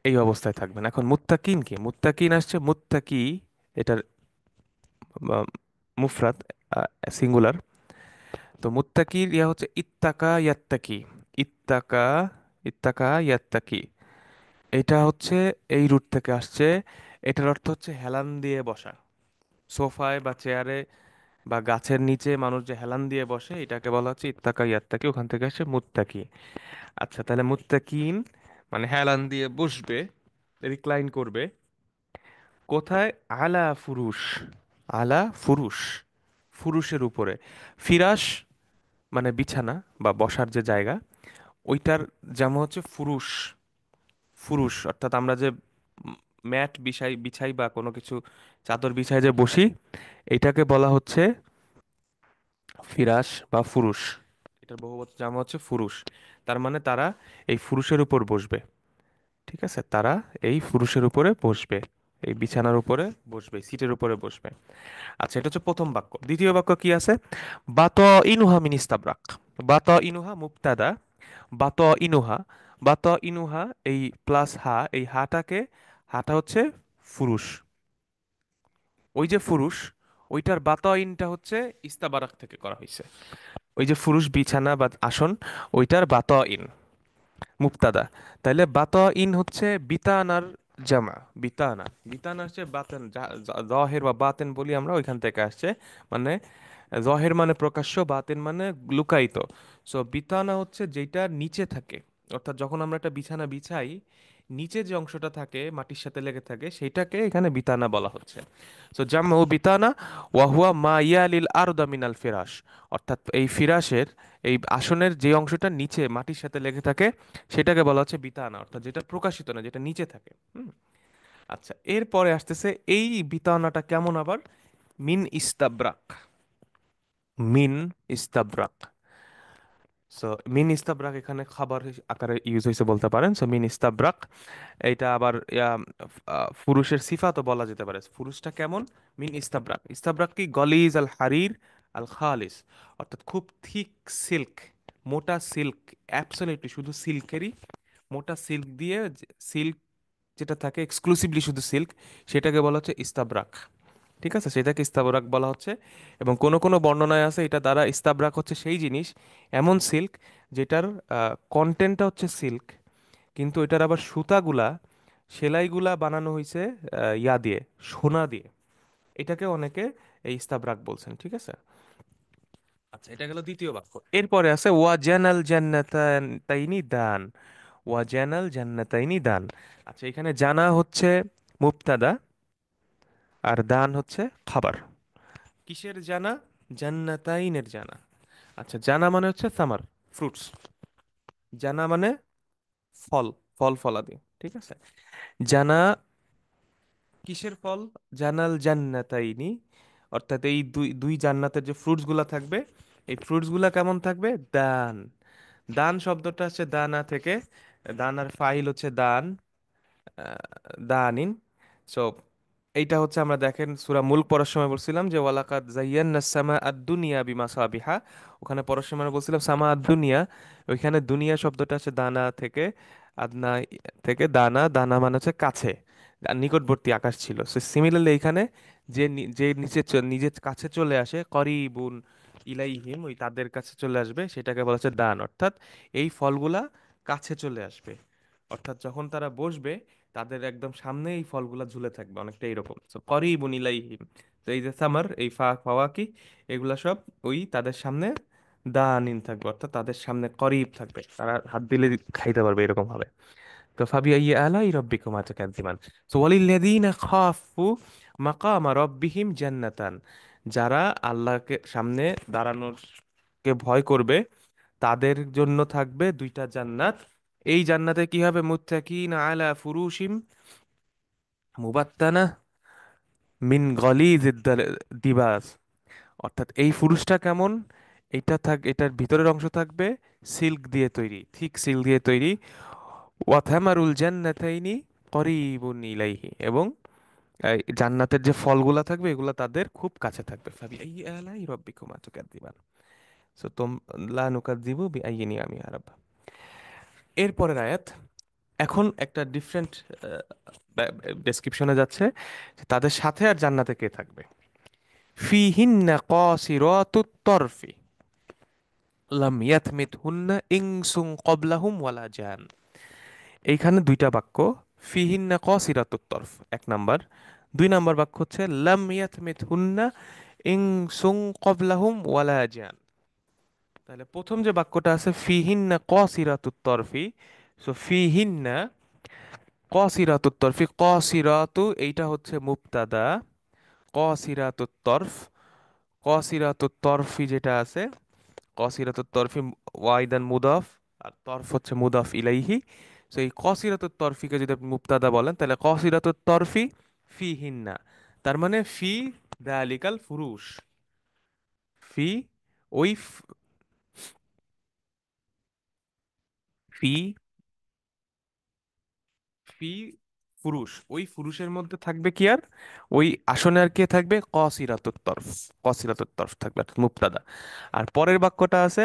S1: এই অবস্থায় থাকবেন। এখন মুত্তাকিন কি? মুত্তাকিন আসছে মুত্তাকি, এটার মুফরাদ, সিঙ্গুলার। তো মুত্তাকির ইয়া হচ্ছে ইত্তাকা ইয়াত্তাকি, ইত্তাকা, ইত্তাকা ইয়াত্তাকি। এটা হচ্ছে এই রুট থেকে আসছে। এটার অর্থ হচ্ছে হেলান দিয়ে বসা। সোফায় বা চেয়ারে বা গাছের নিচে মানুষ যে হেলান দিয়ে বসে এটাকে বলা হচ্ছে ইত্তাকা ইয়াত্তাকি, ওখান থেকে আসে মুত্তাকি। আচ্ছা, তাহলে মুত্তাকিন মানে হেলান দিয়ে বসবে, রিক্লাইন করবে। কোথায়? আলা ফুরুশ। আলা ফুরুশ, ফুরুষের উপরে। ফিরাশ মানে বিছানা বা বসার যে জায়গা, ওইটার যেমন হচ্ছে ফুরুশ। ফুরুশ অর্থাৎ আমরা যে ম্যাট বিছাই বিছাই বা কোনো কিছু চাদর বিছাই যে বসি, এটাকে বলা হচ্ছে ফিরাশ বা ফুরুশ। এটার বহুবচন জামা হচ্ছে ফুরুশ। তার মানে তারা এই ফুরুষের উপর বসবে। ঠিক আছে, তারা এই ফুরুষের উপরে বসবে, এই বিছানার উপরে বসবে, সিটের উপরে বসবে। আচ্ছা, এটা হচ্ছে প্রথম বাক্য। দ্বিতীয় বাক্য কি আছে? বাত ইনুহা মিন ইস্তাবরাক। বাত ইনুহা মুবতাদা। বাত ইনুহা, বাত ইনুহা এই প্লাস হা, এই হাটাকে, হাটা হচ্ছে ফুরুষ। ওই যে ফুরুষ, ওইটার বাত ইনটা হচ্ছে ইস্তাবারাক থেকে করা হয়েছে। ওই যে ফুরুষ বিছানা বা আসন, ওইটার বাত ইন মুবতাদা। তাইলে বাত ইন হচ্ছে বিতানার জামা। বিতানা, বিতানা হচ্ছে বাতেন, জহের বা বাতেন বলি আমরা, ওইখান থেকে আসছে। মানে জহের মানে প্রকাশ্য, বাতেন মানে লুকায়িত। সো বিতানা হচ্ছে যেটা নিচে থাকে, অর্থাৎ যখন আমরা একটা বিছানা বিছাই, নিচে যে অংশটা থাকে মাটির সাথে লেগে থাকে, সেটাকে এখানে বিতানা বলা হচ্ছে। সো জামু বিতানা ওয়াহুয়া মা ইয়ালিল আরদা মিনাল ফিরাশ। অর্থাৎ এই ফিরাশের, এই আসনের যে অংশটা নিচে মাটির সাথে লেগে থাকে, সেটাকে বলা হচ্ছে বিতানা, অর্থাৎ যেটা প্রকাশিত না, যেটা নিচে থাকে। আচ্ছা, এরপরে আসতেছে এই বিতানাটা কেমন আবার? মিন ইস্তাব্রাক। মিন ইস্তাব্রাক। সো মিন ইস্তাবরাক এখানে খাবার আকারে ইউজ হয়েছে বলতে পারেন। সো মিন ইস্তাবরাক, এইটা আবার পুরুষের সিফাতও বলা যেতে পারে। পুরুষটা কেমন? মিন ইস্তাবরাক। ইস্তাবরাক কি? গলিজ আল হারির আল খালিস, অর্থাৎ খুব থিক সিল্ক, মোটা সিল্ক। অ্যাবসলিউটলি শুধু সিল্কেরই, মোটা সিল্ক দিয়ে, সিল্ক যেটা থাকে এক্সক্লুসিভলি শুধু সিল্ক, সেটাকে বলা হচ্ছে ইস্তাবরাক। ঠিক আছে, সেটাকে ইস্তাবরাক বলা হচ্ছে। এবং কোন কোন বর্ণনায় আছে এটা দ্বারা ইস্তাবরাক হচ্ছে সেই জিনিস, এমন সিল্ক যেটার কন্টেন্টটা হচ্ছে সিল্ক, কিন্তু এটার আবার সুতাগুলা, সেলাইগুলা বানানো হয়েছে ইয়া দিয়ে, সোনা দিয়ে। এটাকে অনেকে এই ইস্তাবরাক বলছেন। ঠিক আছে। আচ্ছা, এটা গেল দ্বিতীয় বাক্য। এরপরে আছে ওয়া জানাল জান্নাতাইনি দান। ওয়া জানাল জান্নাতাইনি দান। আচ্ছা, এখানে জানা হচ্ছে মুবতাদা, আর দান হচ্ছে খাবার। কিসের জানা? জান্নাতাইনের জানা। আচ্ছা, জানা মানে হচ্ছে সামার, ফ্রুটস। জানা মানে ফল, ফল ফলাদি। ঠিক আছে। জানা কিসের ফল? জানাল জান্নাতাইনি, অর্থাৎ এই দুই দুই জান্নাতের যে ফ্রুটস গুলা থাকবে, এই ফ্রুটস গুলা কেমন থাকবে? দান। দান শব্দটা হচ্ছে দানা থেকে, দানার ফাইল হচ্ছে দান, দানিন। সো এইটা হচ্ছে, আমরা দেখেন সূরা মুলক পড়ার সময় বলছিলাম যে ওয়ালাকাদ যায়্যানা সামা আদ-দুনিয়া বিমাসাবিহা। ওখানে পড়ার সময় আমরা বলছিলাম সামা আদ-দুনিয়া, ওইখানে দুনিয়া শব্দটা আছে দানা থেকে, আদনা থেকে দানা, দানা মানে হচ্ছে কাছে, আর নিকটবর্তী আকাশ ছিল। সো সিমিলারলি এখানে যে যে নিচে নিজের কাছে চলে আসে, করিবুন ইলাইহিম, ওই তাদের কাছে চলে আসবে, সেটাকে বলা হচ্ছে দান। অর্থাৎ এই ফলগুলা কাছে চলে আসবে, অর্থাৎ যখন তারা বসবে তাদের একদম সামনে এই ফলগুলা ঝুলে থাকবে, অনেকটা এরকম। সো করিবুন ইলাইহিম, তো এই যে সামার, এই ফাওয়াকি, এগুলা সব ওই তাদের সামনে দানিন থাকবে, অর্থাৎ তাদের সামনে করিব থাকবে, তারা হাত দিলে খাইতে পারবে এরকম ভাবে। তো ফাবি আইয়ি আলাই রাব্বিকুমা তুকাজ্জিবান। সো ওয়ালিল্লাযীনা খাফু মাকামা রাব্বিহিম জান্নাতান। যারা আল্লাহকে সামনে দাঁড়ানোর কে ভয় করবে, তাদের জন্য থাকবে দুইটা জান্নাত। এই জান্নাতে কি হবে? মুত্তাকিনা আলা ফুরুশিম মুবাত্তানা মিন গলিজিদ দিবাস। অর্থাৎ এই ফুরুষটা কেমন? এটার ভিতরের অংশ থাকবে সিল্ক দিয়ে তৈরি, থিক সিল্ক দিয়ে তৈরি। ওয়াথামারুল জান্নাতাইনি করিবুন ইলাইহি, এবং এই জান্নাতের যে ফলগুলা থাকবে এগুলা তাদের খুব কাছে থাকবে। ফাবি আইয়ি আলাই রাব্বিকুমা তুকাদ্দিবান। সো তোম লা নুকাদ্দিবু বিআইয়ি নিআমি রাbb। এরপরের আয়াত এখন একটা ডিফারেন্ট ডেসক্রিপশনে যাচ্ছে, যে তাদের সাথে আর জান্নাতে কে থাকবে। ফিহিন্না কাসিরাতুত তরফি লাম ইয়াতমিথহুন্না ইনসুন ক্বাবলাহুম ওয়ালা জান। এইখানে দুইটা বাক্য, ফিহিন্না কসিরাতুত তরফ এক নাম্বার। দুই নাম্বার বাক্য হচ্ছে লাম ইয়াতমিথুন্না ইনসুন ক্বাবলাহুম ওয়ালা জান। তাহলে প্রথম যে বাক্যটা আছে ফিহিন্না কসিরাতুত তরফি, সো ফিহিন্না কসিরাতুত তরফি, কসিরাতু এইটা হচ্ছে মুবতাদা, কসিরাতুত তরফ, কসিরাতুত তরফি যেটা আছে, কসিরাতুত তরফি ওয়াইদান মুদাফ, আর তরফ হচ্ছে মুদাফ ইলাইহি। সো এই কসিরাতুত তরফিকে যদি আপনি মুবতাদা বলেন তাহলে কসিরাতুত তরফি ফিহিন্না, তার মানে ফি দালিকাল ফুরুশ, ফি ওই ফি ফি ফুরুষ, ওই ফুরুষের মধ্যে থাকবে কি আর, ওই আসনে আর কে থাকবে, কসিরাতুত তরফ, কসিরাতুত তরফ থাকবে অর্থাৎ মুবতাদা। আর পরের বাক্যটা আছে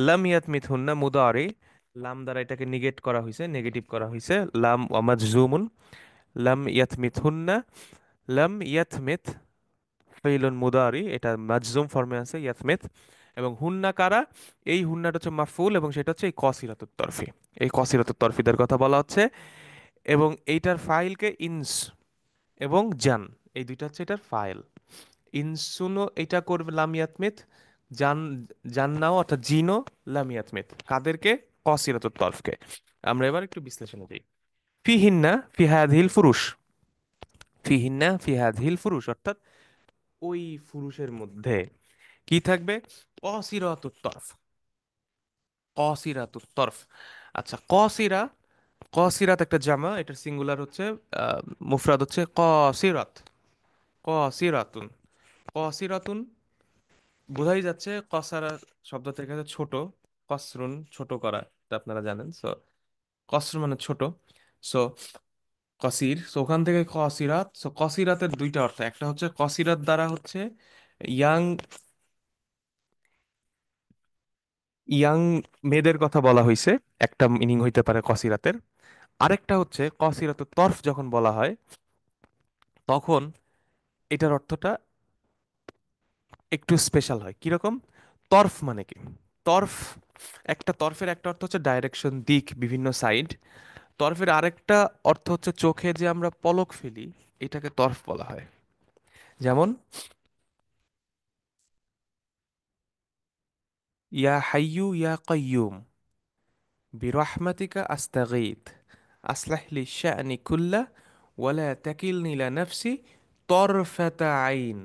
S1: লাম ইয়াতমিথুন্না মুদারি, লাম দ্বারা এটাকে নিগেট করা হয়েছে, নেগেটিভ করা হয়েছে, লাম ওয়া মাজজুমুন, লাম ইয়াতমিথুন্না, লাম ইয়াতমিথ ফেইলুন মুদারি, এটা মাজজুম ফর্মে আছে ইয়াতমিথ। এবং হুন্না কারা, এই হুন্নাটা হচ্ছে মাফউল এবং সেটা হচ্ছে এই কসিরাতুত তরফি, এই কসিরাতুত তরফিদের কথা বলা হচ্ছে। এবং এইটার ফাইলকে ইনস এবং জান, এই দুইটা হচ্ছে এটার ফাইল। ইনসুনো এটা করবে লামিয়াতমিত, জান, জান্নাও অর্থাৎ জিনো লামিয়াতমিত, কাদেরকে, কসিরাতুত তরফকে। আমরা এবার একটু বিশ্লেষণে যাই। ফিহিন্না ফিহাদহিল ফুরুষ, ফিহিন্না ফিহাদহিল ফুরুষ অর্থাৎ ওই ফুরুষের মধ্যে কি থাকবে, কসিরাতুত তরফ, কসিরাতুত তরফ। আচ্ছা কসিরা, কসিরাত একটা জামা, এটার সিঙ্গুলার হচ্ছে আহ, মুফরাদ হচ্ছে কসিরাত, কসিরাতুন, কসিরাতুন বোঝাই যাচ্ছে কসারা শব্দ থেকে হচ্ছে ছোট, কসরুন ছোট করা, এটা আপনারা জানেন। সো কসর মানে ছোট, সো কসির, সো ওখান থেকে কসিরাত, সো কসিরাতের দুইটা অর্থ, একটা হচ্ছে কসিরাত দ্বারা হচ্ছে ইয়াং, ইয়াং মেয়েদের কথা বলা হয়েছে, একটা মিনিং হইতে পারে কসিরাতের। আরেকটা হচ্ছে কসিরাতুত তরফ যখন বলা হয় তখন এটার অর্থটা একটু স্পেশাল হয়। কিরকম, তরফ মানে কি, তরফ, একটা তরফের একটা অর্থ হচ্ছে ডাইরেকশন, দিক, বিভিন্ন সাইড। তরফের আরেকটা অর্থ হচ্ছে চোখে যে আমরা পলক ফেলি, এটাকে তরফ বলা হয়। যেমন ইয়া হাইয়ু ইয়া কাইয়ুম বিরহমাতিকা আস্তাগীথ আসলাহ লি শা'নি কুল্লা ওয়ালা তাকিলনি ইলা নাফসি তরফাতা আইন।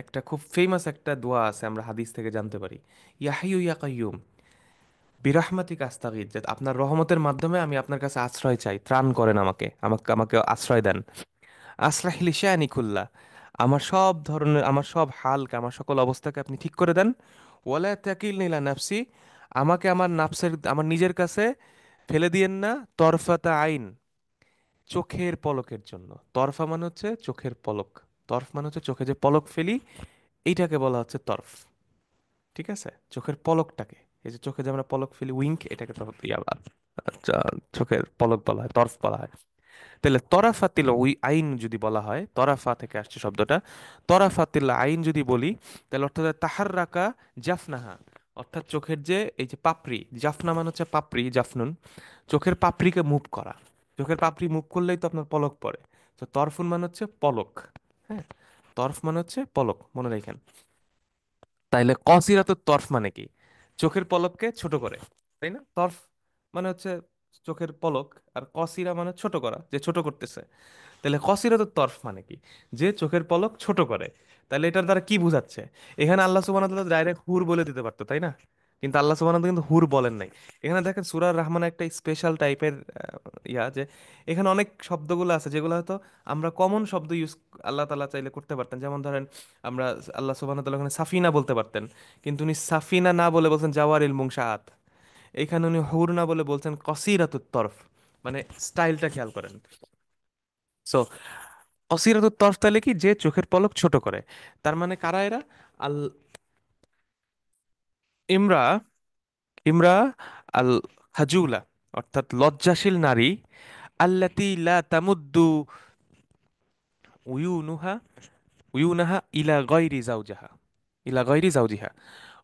S1: একটা খুব ফেমাস একটা দোয়া আছে, আমরা হাদিস থেকে জানতে পারি, ইয়া হাইয়ু ইয়া কাইয়ুম বিরহমাতিকা আস্তাগীথ, যে আপনার রহমতের মাধ্যমে আমি আপনার কাছে আশ্রয় চাই, ত্রাণ করেন আমাকে, আমাকে আমাকে আশ্রয় দেন। আসলাহিলি শানি খুল্লা, আমার সব ধরনের, আমার সব হালকে, আমার সকল অবস্থাকে আপনি ঠিক করে দেন। ওয়ালা তাকিল নিলা নাফসি, আমাকে আমার নাফসের, আমার নিজের কাছে ফেলে দিয়েন না, তরফাতা আইন, চোখের পলকের জন্য। তরফা মানে হচ্ছে চোখের পলক, তরফ মানে হচ্ছে চোখে যে পলক ফেলি, এইটাকে বলা হচ্ছে তরফ। ঠিক আছে, চোখের পলকটাকে, এই যে চোখে যে আমরা পলক ফেলি উইঙ্ক, এটাকে তরফ আচ্ছা, চোখের পলক বলা হয়, তরফ বলা হয়। তাহলে তরাফাতিল ওই আইন যদি বলা হয়, তরাফা থেকে আসছে শব্দটা, তরাফাতিল আইন যদি বলি, তাহলে অর্থাৎ তাহার রাকা জাফনাহা, অর্থাৎ চোখের যে এই যে পাপড়ি, জাফনা মানে হচ্ছে পাপড়ি, জাফনুন, চোখের পাপড়িকে মুভ করা, চোখের পাপড়ি মুভ করলেই তো আপনার পলক পড়ে। তো তরফুন মানে হচ্ছে পলক, হ্যাঁ, তরফ মানে হচ্ছে পলক, মনে রাখেন। তাইলে কসিরাতুত তরফ মানে কি, চোখের পলককে ছোট করে, তাই না, তরফ মানে হচ্ছে চোখের পলক, আর কসিরা মানে ছোট করা, যে ছোট করতেছে। তাহলে কসিরাতুত তরফ মানে কি, যে চোখের পলক ছোট করে। তাহলে এটার দ্বারা কি বোঝাচ্ছে, এখানে আল্লাহ সুবহানাহু ওয়া তাআলা ডাইরেক্ট হুর বলে দিতে পারতো, তাই না, কিন্তু আল্লাহ সুবহানাহু ওয়া তাআলা কিন্তু হুর বলেন নাই। এখানে দেখেন সূরা রহমানে একটা স্পেশাল টাইপের ইয়া, যে এখানে অনেক শব্দগুলো আছে যেগুলো হয়তো আমরা কমন শব্দ ইউজ, আল্লাহ তাআলা চাইলে করতে পারতেন। যেমন ধরেন আমরা, আল্লাহ সুবহানাহু ওয়া তাআলা ওখানে সাফিনা বলতে পারতেন, কিন্তু উনি সাফিনা না বলে বলছেন জাওয়ারিল মুনশাআত। এখানে উনি হুর না বলে বলছেন কসিরাতুত তরফ, মানে স্টাইলটা খেয়াল করেন। সো অসিরাতুত তরফ তাহলে কি, যে চোখের পলক ছোট করে। তার মানে কারা এরা, আল ইমরা, ইমরা আল খাজুলা, অর্থাৎ লজ্জাশীল নারী, আল্লাতি লা তামুদ্দু উয়ুনুহা, উয়ুনাহা ইলা গায়রি জাওজাহা, ইলা গায়রি জাওজিহা,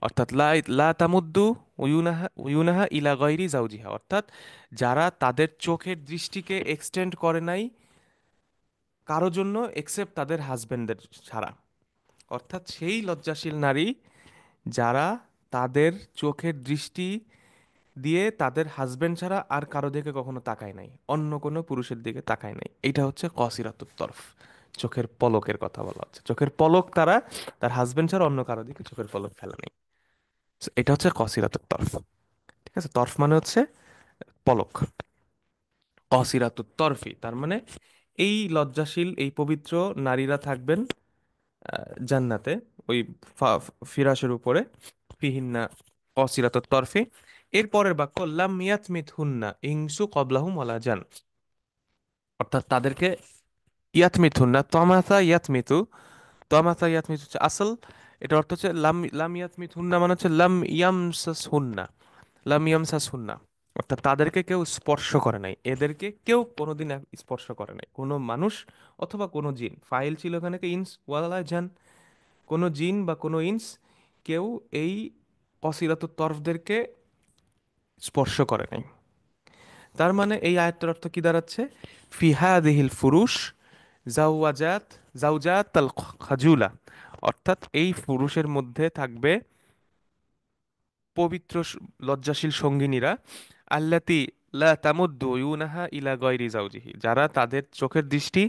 S1: অর্থাৎ লা লা তামুদ্দু উয়ুনাহা ইলা গায়রি জাওজিহা, অর্থাৎ যারা তাদের চোখের দৃষ্টিকে এক্সটেন্ড করে নাই কারো জন্য এক্সেপ্ট তাদের হাজবেন্ডদের ছাড়া। অর্থাৎ সেই লজ্জাশীল নারী যারা তাদের চোখের দৃষ্টি দিয়ে তাদের হাজবেন্ড ছাড়া আর কারো দিকে কখনো তাকায় নাই, অন্য কোনো পুরুষের দিকে তাকায় নাই, এটা হচ্ছে কসিরাতুত তরফ। চোখের পলকের কথা বলা হচ্ছে, চোখের পলক তারা তার হাজবেন্ড ছাড়া অন্য কারো দিকে চোখের পলক ফেলা নেই। So, এটা হচ্ছে কসিরাতুত তরফ। ঠিক আছে, তরফ মানে হচ্ছে পলক। কসিরাতুত তরফি তার মানে এই লজ্জাশীল এই পবিত্র নারীরা থাকবেন জান্নাতে, ওই ফিরাশের উপরে, ফিহিন্না কসিরাতুত তরফি। এর পরের বাক্য লাম ইয়াতমিত হুন্না ইনসু কবলাহুম ওয়ালা জান, অর্থাৎ তাদেরকে ইয়াতমিত হুন্না তমাসা ইয়াতমিতু, তমাসা ইয়াতমিতু হচ্ছে আসল, এটার অর্থ হচ্ছে লাম লাম ইয়াতমিত হুন্না মানে হচ্ছে লাম ইয়ামসাস হুন্না, লাম ইয়ামসাস হুন্না, অর্থাৎ তাদেরকে কেউ স্পর্শ করে নাই, এদেরকে কেউ কোনোদিন স্পর্শ করে নাই, কোনো মানুষ অথবা কোনো জিন, ফাইল ছিল এখানে কি ইনস ওয়ালা জান, কোনো জিন বা কোনো ইনস কেউ এই অসিরাতুত তরফদেরকে স্পর্শ করে নাই। তার মানে এই আয়াতটার অর্থ কি দাঁড়াচ্ছে, ফিহাদিহিল ফুরুশ জাওয়াজাত জাওজাত আল খাজুলা, অর্থাৎ এই পুরুষের মধ্যে থাকবে পবিত্র লজ্জাশীল সঙ্গিনীরা, আল্লাতি লা তামুদ্দু ইউনাহা ইলা গয়রি জাওজিহি, যারা তাদের চোখের দৃষ্টি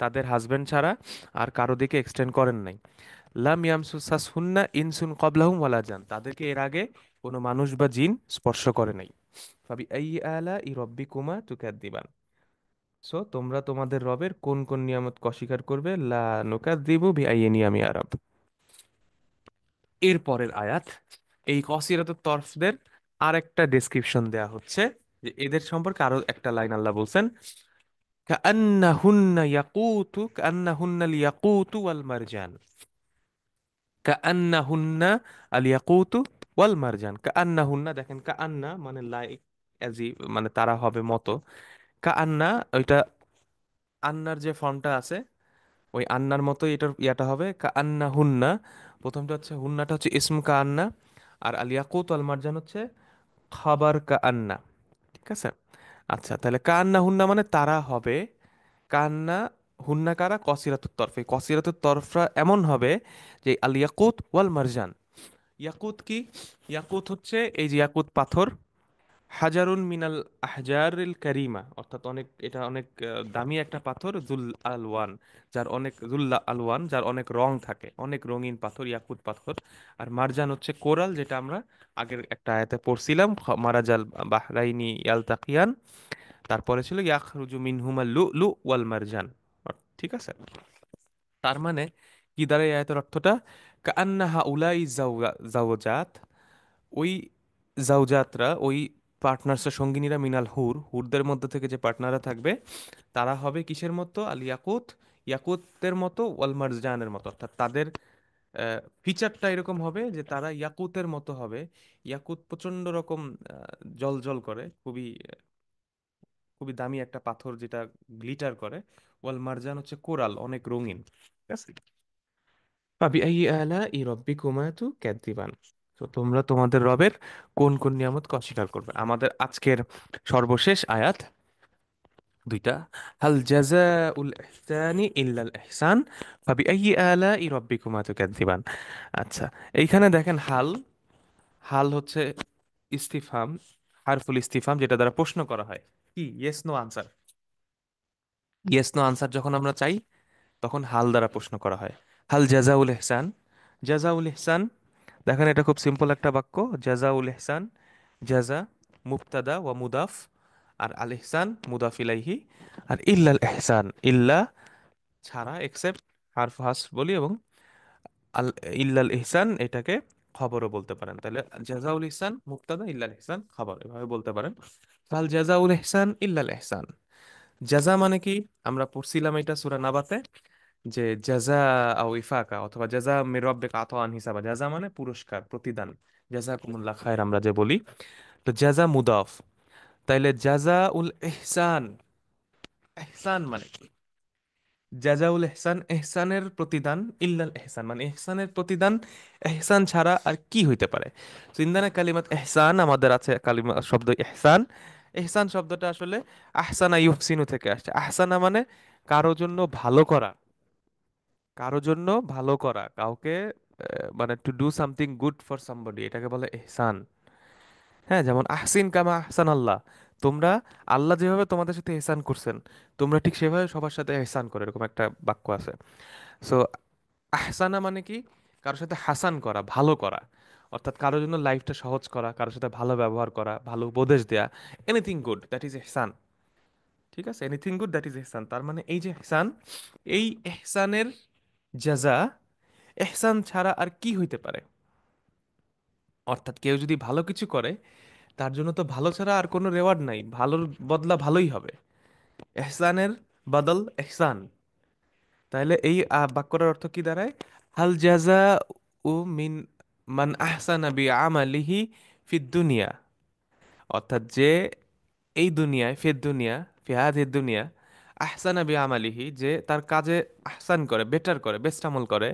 S1: তাদের হাজবেন্ড ছাড়া আর কারো দিকে এক্সটেন্ড করেন নাই। লাম ইয়ামসুসাস হুন্না ইনসুন কবলাহুম ওয়ালা জান, তাদেরকে এর আগে কোনো মানুষ বা জিন স্পর্শ করে নাই। ফাবি আই আলা ই রব্বিকুমা তুকাদ্দিবান, সো তোমরা তোমাদের রবের কোন কোন নিয়ামত অস্বীকার করবে, লা নুকাদ্দিবু বি আইয়ি নিয়ামি আরাব। এর পরের আয়াত এই কসিরাতুত তরফদের আরেকটা ডেসক্রিপশন দেয়া হচ্ছে, যে এদের সম্পর্কে আরো একটা লাইন আল্লাহ বলছেন, কাআন্নাহুন্না ইয়াকুতু কাআন্নাহুন্নাল ইয়াকুতু ওয়াল মারজান, কাআন্নাহুন্না আল ইয়াকুতু ওয়াল মারজান। কাআন্নাহুন্না, দেখেন কাআন্না মানে লাইক, অ্যাজি মানে তারা হবে মতো, কাআন্না ওইটা আন্নার যে ফর্মটা আছে ওই আন্নার মতোই এটার ইয়াটা হবে কাআন্নাহুন্না। প্রথমটা হচ্ছে হুন্নাটা হচ্ছে ইসম কাআন্না, আর আল ইয়াকুত আল মারজান হচ্ছে খাবার কাআন্না। ঠিক আছে, আচ্ছা তাহলে কান্না হুন্না মানে তারা হবে, কান্না হুন্না কারা, কসিরাতুত তরফ, এই কসিরাতুত তরফরা এমন হবে যে আল ইয়াকুত ওয়াল মারজান। ইয়াকুত কি, ইয়াকুত হচ্ছে এই যে ইয়াকুত পাথর, হাজারুন মিনাল আহজারিল কারিমা, অর্থাৎ অনেক, এটা অনেক দামি একটা পাথর, জুল আলওয়ান, যার অনেক জুল্লা আলওয়ান, যার অনেক রং থাকে, অনেক রঙিন পাথর ইয়াকুত পাথর। আর মারজান হচ্ছে কোরাল, যেটা আমরা আগের একটা আয়াতে পড়ছিলাম, মারাজাল বাহরাইনি ইয়ালতাকিয়ান, তারপরে ছিল ইয়াখরুজু মিনহুমাল লু ওয়াল মারজান। ঠিক আছে, তার মানে কি দাঁড়ায় এই আয়াতের অর্থটা, কান্নাহা উলাই জাওজাত, ওই জাওজাতরা ওই পার্টনার্সের সঙ্গিনীরা, মিনাল হুরদের মধ্যে থেকে যে পার্টনাররা থাকবে তারা হবে কিসের মতো, আল ইয়াকুত, ইয়াকুতের মতো, ওয়াল মারজানের মতো, অর্থাৎ তাদের ফিচারটা এরকম হবে যে তারা ইয়াকুতের মতো হবে। ইয়াকুত প্রচন্ড রকম জল জল করে, খুবই খুবই দামি একটা পাথর যেটা গ্লিটার করে। ওয়াল মারজান হচ্ছে কোরাল, অনেক রঙিন। ঠিক আছে, ফাবিআইয়ি আলাই রাব্বিকুমা তুকাদ্দিবান, তো তোমরা তোমাদের রবের কোন কোন নিয়ামতকে অস্বীকার করবে। আমাদের আজকের সর্বশেষ আয়াত দুইটা, হাল জাযাউল ইহসানি ইল্লাল ইহসান ফাবিআইয়ি আলাই রাব্বিকুমা তুকাদ্দিবান। আচ্ছা, এইখানে দেখেন হাল, হাল হচ্ছে ইস্তিফহাম, হারফুল ইস্তিফহাম, যেটা দ্বারা প্রশ্ন করা হয়, কি yes no answer. Yes no answer যখন আমরা চাই তখন হাল দ্বারা প্রশ্ন করা হয়। হাল জাযাউল ইহসান, জাযাউল ইহসান, দেখেন এটা খুব সিম্পল একটা বাক্য, জাযাউল ইহসান, জাযা মুবতাদা ওয়া মুদাফ, আর আল ইহসান মুদাফ ইলাইহি, আর ইল্লাল ইহসান, ইল্লা ছাড়া, এক্সেপ্ট হারফ হাস বলি, এবং আল ইল্লাল ইহসান এটাকে খবরও বলতে পারেন, তাহলে জাযাউল ইহসান মুবতাদা, ইল্লাল ইহসান খবর, এভাবে বলতে পারেন। ফাল জাযাউল ইহসান ইল্লাল ইহসান, জাযা মানে কি, আমরা পড়ছিলাম এটা সূরা নাবাতে, যে জাযা আও ইফাকা অথবা জাযা মির রাব্বিকা আতাআন হিসাবা, জাযা মানে পুরস্কার প্রতিদান, জাযাকুমুল্লাহ খায়র আমরা যে বলি, তো জাযা মুদাফ, তাইলে জাযা উল ইহসান, ইহসান মানে কি, জাজাউল এহসান, এহসানের প্রতিদান, ইল্লাল এহসান মানে এহসানের প্রতিদান, এহসান ছাড়া আর কি হইতে পারে। তো ইন্দানা কালিমাত এহসান আমাদের আছে কালিমা শব্দ এহসান। এহসান শব্দটা আসলে আহসানা ইউহসিনু থেকে আসছে। আহসানা মানে কারো জন্য ভালো করা, কারো জন্য ভালো করা, কাউকে মানে to do something good for somebody, এটাকে বলে এহসান। হ্যাঁ, যেমন আহসিন কামা আহসান আল্লাহ, তোমরা আল্লাহ যেভাবে তোমাদের সাথে এহসান করছেন, তোমরা ঠিক সেভাবে সবার সাথে এহসান করো, এরকম একটা বাক্য আছে। সো আহসানা মানে কি, কারোর সাথে হাসান করা, ভালো করা, অর্থাৎ কারোর জন্য লাইফটা সহজ করা, কারোর সাথে ভালো ব্যবহার করা, ভালো উপদেশ দেয়া, এনিথিং গুড দ্যাট ইজ এহসান। ঠিক আছে, এনিথিং গুড দ্যাট ইজ এহসান, তার মানে এই যে এহসান, এই এহসানের জাযা, এহসান ছাড়া আর কি হইতে পারে। অর্থাৎ কেউ যদি ভালো কিছু করে, তার জন্য তো ভালো ছাড়া আর কোনো রেওয়ার্ড নাই, ভালোর বদলা ভালোই হবে। এহসানের বদল এহসান। তাহলে এই বাক্যটার অর্থ কি দাঁড়ায়? হাল জাযা উ মিন মান আহসানা বি আমালিহি ফিদ দুনিয়া, অর্থাৎ যে এই দুনিয়ায়, ফিদ দুনিয়া, ফি হাদিহিদ দুনিয়া, আহসানা বি আমালিহি যে তার কাজে আহসান করে, বেটার করে, বেস্ট আমল করে,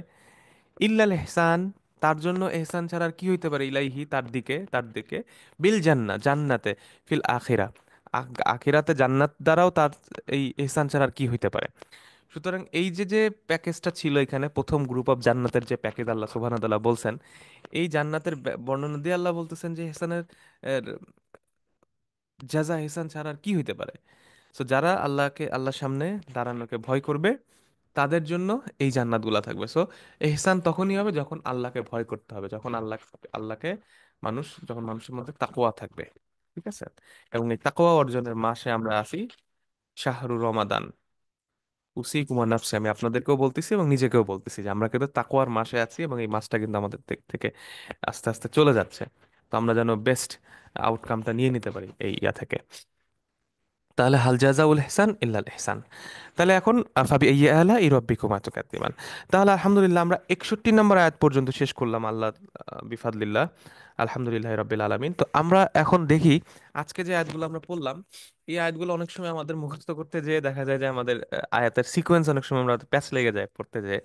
S1: ইল্লাল এহসান তার জন্য এহসান ছাড়া আর কি হইতে পারে, ইলাইহি তার দিকে, তার দিকে, বিল জান্নাহ জান্নাতে, ফিল আখিরা আখিরাতে জান্নাত দ্বারাও তার এই এহসান ছাড়া আর কি হইতে পারে। সুতরাং এই যে যে প্যাকেজটা ছিল এখানে, প্রথম গ্রুপ অফ জান্নাতের যে প্যাকেজ আল্লাহ সুবহানাহু ওয়া তাআলা বলছেন, এই জান্নাতের বর্ণনা দিয়ে আল্লাহ বলতেছেন যে এহসানের এর, জাযা এহসান ছাড়া আর কি হইতে পারে। সো যারা আল্লাহকে, আল্লাহর সামনে দাঁড়ানোকে ভয় করবে, তাদের জন্য এই জান্নাতগুলা থাকবে। সো এহসান তখনই হবে যখন আল্লাহকে ভয় করতে হবে, যখন আল্লাহকে মানুষ, যখন মানুষের মধ্যে তাকওয়া থাকবে। ঠিক আছে, এবং এই তাকওয়া অর্জনের মাসে আমরা আছি, শাহরু রমাদান। উসি কুমার নাফসি, আমি আপনাদেরকেও বলতেছি এবং নিজেকেও বলতেছি যে আমরা কিন্তু তাকওয়ার মাসে আছি, এবং এই মাসটা কিন্তু আমাদের থেকে আস্তে আস্তে চলে যাচ্ছে। তো আমরা যেন বেস্ট আউটকামটা নিয়ে নিতে পারি এই ইয়া থেকে। তাহলে হাল জাযাউল ইহসান ইল্লাল ইহসান। তাহলে এখন ফাবি আইয়ি আলাই রাব্বিকুমা তুকাদ্দিমান। তাহলে আলহামদুলিল্লাহ আমরা 61 নম্বর আয়াত পর্যন্ত শেষ করলাম, আল্লাহ বিফাদলিল্লাহ, আলহামদুলিল্লাহ রাব্বিল আলামিন। তো আমরা এখন দেখি আজকে যে আয়াতগুলো আমরা পড়লাম, এই আয়াতগুলো অনেক সময় আমাদের মুখস্থ করতে যেয়ে দেখা যায় যে আমাদের আয়াতের সিকোয়েন্স অনেক সময় আমরা প্যাচ লেগে যায় পড়তে যেয়ে।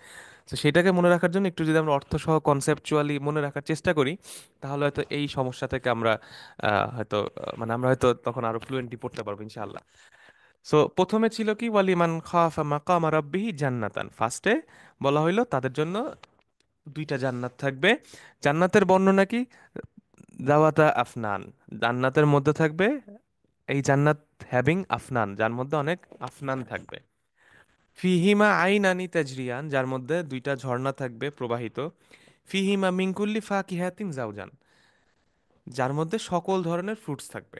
S1: তো সেটাকে মনে রাখার জন্য একটু যদি আমরা অর্থ সহ কনসেপচুয়ালি মনে রাখার চেষ্টা করি, তাহলে হয়তো এই সমস্যা থেকে আমরা হয়তো মানে আমরা হয়তো তখন আরো ফ্লুয়েন্টলি পড়তে পারবো ইনশাআল্লাহ। সো প্রথমে ছিল কি, ওয়ালিমান খাফা মাকামা রাব্বিহি জান্নাতান, ফার্স্টে বলা হইলো তাদের জন্য দুইটা জান্নাত থাকবে। জান্নাতের বর্ণনা কি, দাওয়াতা আফনান, জান্নাতের মধ্যে থাকবে, এই জান্নাত হ্যাভিং আফনান, যার মধ্যে অনেক আফনান থাকবে। ফিহিমা আইনানি তাজরিয়ান, যার মধ্যে দুইটা ঝর্ণা থাকবে প্রবাহিত। ফিহিমা মিনকুল্লি ফাকিহাতিন জাওজান, যার মধ্যে সকল ধরনের ফ্রুটস থাকবে।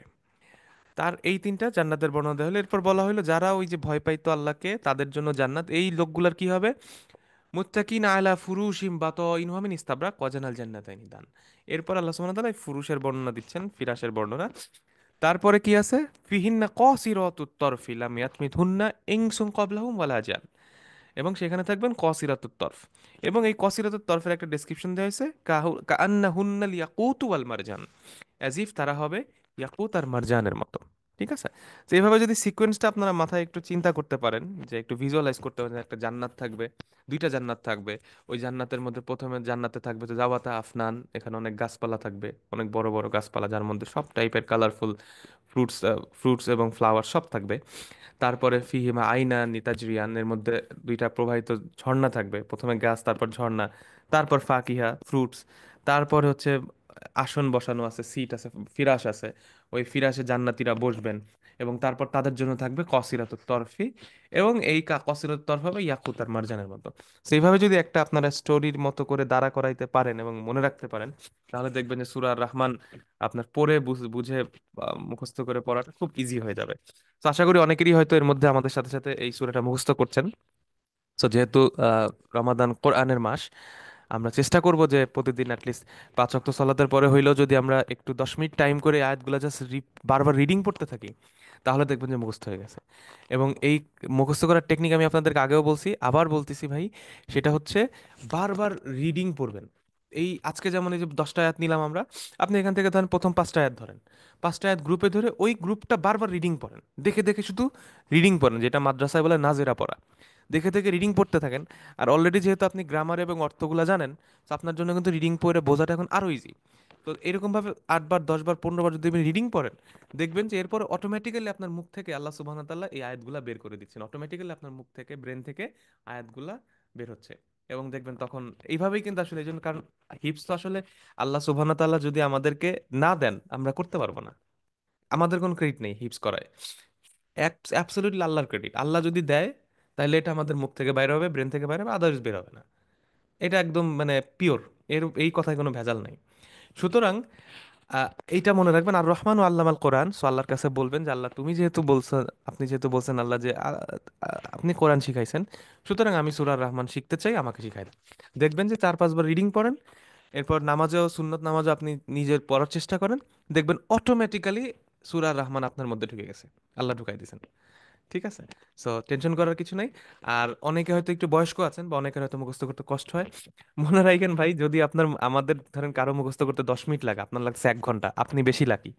S1: তার এই তিনটা জান্নাতের বর্ণনা দেওয়া হলো। এরপর বলা হলো যারা ওই যে ভয় পাইতো আল্লাহকে, তাদের জন্য জান্নাত, এই লোকগুলার কি হবে, মুত্তাকিন আলা ফুরুশিম বাতাইনহা মিন ইস্তাবরাক ওয়া জানাল জান্নাতাইনি দান। এরপর আল্লাহ সুবহানাহু ওয়া তাআলা এই ফুরুষের বর্ণনা দিচ্ছেন, ফিরাসের বর্ণনা। তারপরে কি আছে, ফিহিন্না কাসিরাতুত তারফি লাম ইয়াতমিথুন্না ইনসুন ক্বাবলাহুম ওয়ালা জান, এবং সেখানে থাকবেন কসিরাতুত তরফ। এবং এই কসিরাতুত তরফের একটা ডেসক্রিপশন দেওয়া হয়েছে, কাআন্নাহুন্নাল ইয়াকুতু ওয়াল মারজান, অ্যাজ ইফ তারা হবে ইয়াকুত আর মারজানের মতো। ঠিক আছে, তো এইভাবে যদি সিকোয়েন্সটা আপনারা মাথায় একটু চিন্তা করতে পারেন, যে একটু ভিজুয়ালাইজ করতে পারেন যে একটা জান্নাত থাকবে, দুইটা জান্নাত থাকবে। ওই জান্নাতের মধ্যে প্রথমে জান্নাতে থাকবে তো জাওয়াতা আফনান, এখানে অনেক গাছপালা থাকবে, অনেক বড় বড় গাছপালা, যার মধ্যে সব টাইপের কালারফুল ফ্রুটস, ফ্রুটস এবং ফ্লাওয়ার সব থাকবে। তারপরে ফিহিমা আইনা নিতাজরিয়ান, এর মধ্যে দুইটা প্রবাহিত ঝর্ণা থাকবে, প্রথমে গাছ, তারপর ঝর্ণা, তারপর ফাকিহা ফ্রুটস, তারপর হচ্ছে আসন বসানো আছে, সিট আছে, ফিরাস আছে, ওই ফিরাসে জান্নাতীরা বসবেন। এবং তারপর তাদের জন্য থাকবে কসিরাতুত তরফি, এবং এই কসিরাতুত তরফ হবে ইয়াকুত আর মারজানের মতো। সেইভাবে যদি একটা আপনারা স্টোরির মতো করে দাঁড়া করাইতে পারেন এবং মনে রাখতে পারেন, তাহলে দেখবেন যে সূরা আর রহমান আপনার পড়ে বুঝে মুখস্থ করে পড়াটা খুব ইজি হয়ে যাবে। তো আশা করি অনেকেরই হয়তো এর মধ্যে আমাদের সাথে সাথে এই সূরাটা মুখস্থ করছেন। তো যেহেতু রমাদান কোরআনের মাস, আমরা চেষ্টা করব যে প্রতিদিন অ্যাটলিস্ট 5 ওয়াক্ত সালাতের পরে হইলেও যদি আমরা একটু 10 মিনিট টাইম করে আয়াতগুলো জাস্ট বারবার রিডিং পড়তে থাকি, তাহলে দেখবেন যে মুখস্থ হয়ে গেছে। এবং এই মুখস্থ করার টেকনিক আমি আপনাদেরকে আগেও বলছি, আবার বলতেছি ভাই, সেটা হচ্ছে বারবার রিডিং পড়বেন। এই আজকে যেমন এই যে 10টা আয়াত নিলাম আমরা, আপনি এখান থেকে ধরেন প্রথম 5টা আয়াত ধরেন, 5টা আয়াত গ্রুপে ধরে ওই গ্রুপটা বারবার রিডিং পড়েন, দেখে দেখে শুধু রিডিং পড়েন, যেটা মাদ্রাসায় বলে নাজেরা পড়া। দেখে দেখে রিডিং পড়তে থাকেন। আর অলরেডি যেহেতু আপনি গ্রামার এবং অর্থগুলা জানেন, তো আপনার জন্য কিন্তু রিডিং পড়ে বোঝাটা এখন আরো ইজি। তো এরকমভাবে 8 বার 10 বার 15 বার যদি আপনি রিডিং পড়েন, দেখবেন যে এরপর অটোমেটিক্যালি আপনার মুখ থেকে আল্লাহ সুবহানাহু ওয়া তাআলা এই আয়াতগুলা বের করে দিচ্ছেন, অটোমেটিক্যালি আপনার মুখ থেকে ব্রেন থেকে আয়াতগুলা বের হচ্ছে। এবং দেখবেন তখন এইভাবেই কিন্তু আসলে, এই জন্য কারণ হিপস তো আসলে আল্লাহ সুবহানাহু ওয়া তাআলা যদি আমাদেরকে না দেন আমরা করতে পারবো না। আমাদের কোনো ক্রেডিট নেই হিপস করায়, অ্যাবসলিউটলি আল্লাহর ক্রেডিট। আল্লাহ যদি দেয় তাহলে এটা আমাদের মুখ থেকে বাইরে হবে, ব্রেন থেকে বাইরে হবে, আদার্স বের হবে না। এটা একদম মানে পিওর, এই কথায় কোনো ভেজাল নাই। সুতরাং এইটা মনে রাখবেন। আর রহমান ও আল্লামাল কোরআন, সো আল্লাহর কাছে বলবেন যে আল্লাহ তুমি যেহেতু বলছেন, আপনি যেহেতু বলছেন আল্লাহ যে আপনি কোরআন শিখাইছেন, সুতরাং আমি সূরা রহমান শিখতে চাই, আমাকে শিখাই দেন। দেখবেন যে 4-5 বার রিডিং পড়েন, এরপর নামাজেও সুন্নত নামাজও আপনি নিজের পড়ার চেষ্টা করেন, দেখবেন অটোমেটিক্যালি সূরা রহমান আপনার মধ্যে ঢুকে গেছে, আল্লাহ ঢুকাই দিয়েছেন। ঠিক আছে? সো টেনশন করার কিছু নাই। আর অনেকে হয়তো একটু বয়স্ক আছেন বা অনেকের হয়তো মুখস্থ করতে কষ্ট হয়, মনে রাখেন ভাই, যদি আপনার আমাদের ধরেন কারো মুখস্থ করতে 10 মিনিট লাগে, আপনার লাগছে 1 ঘন্টা, আপনি বেশি লাকি।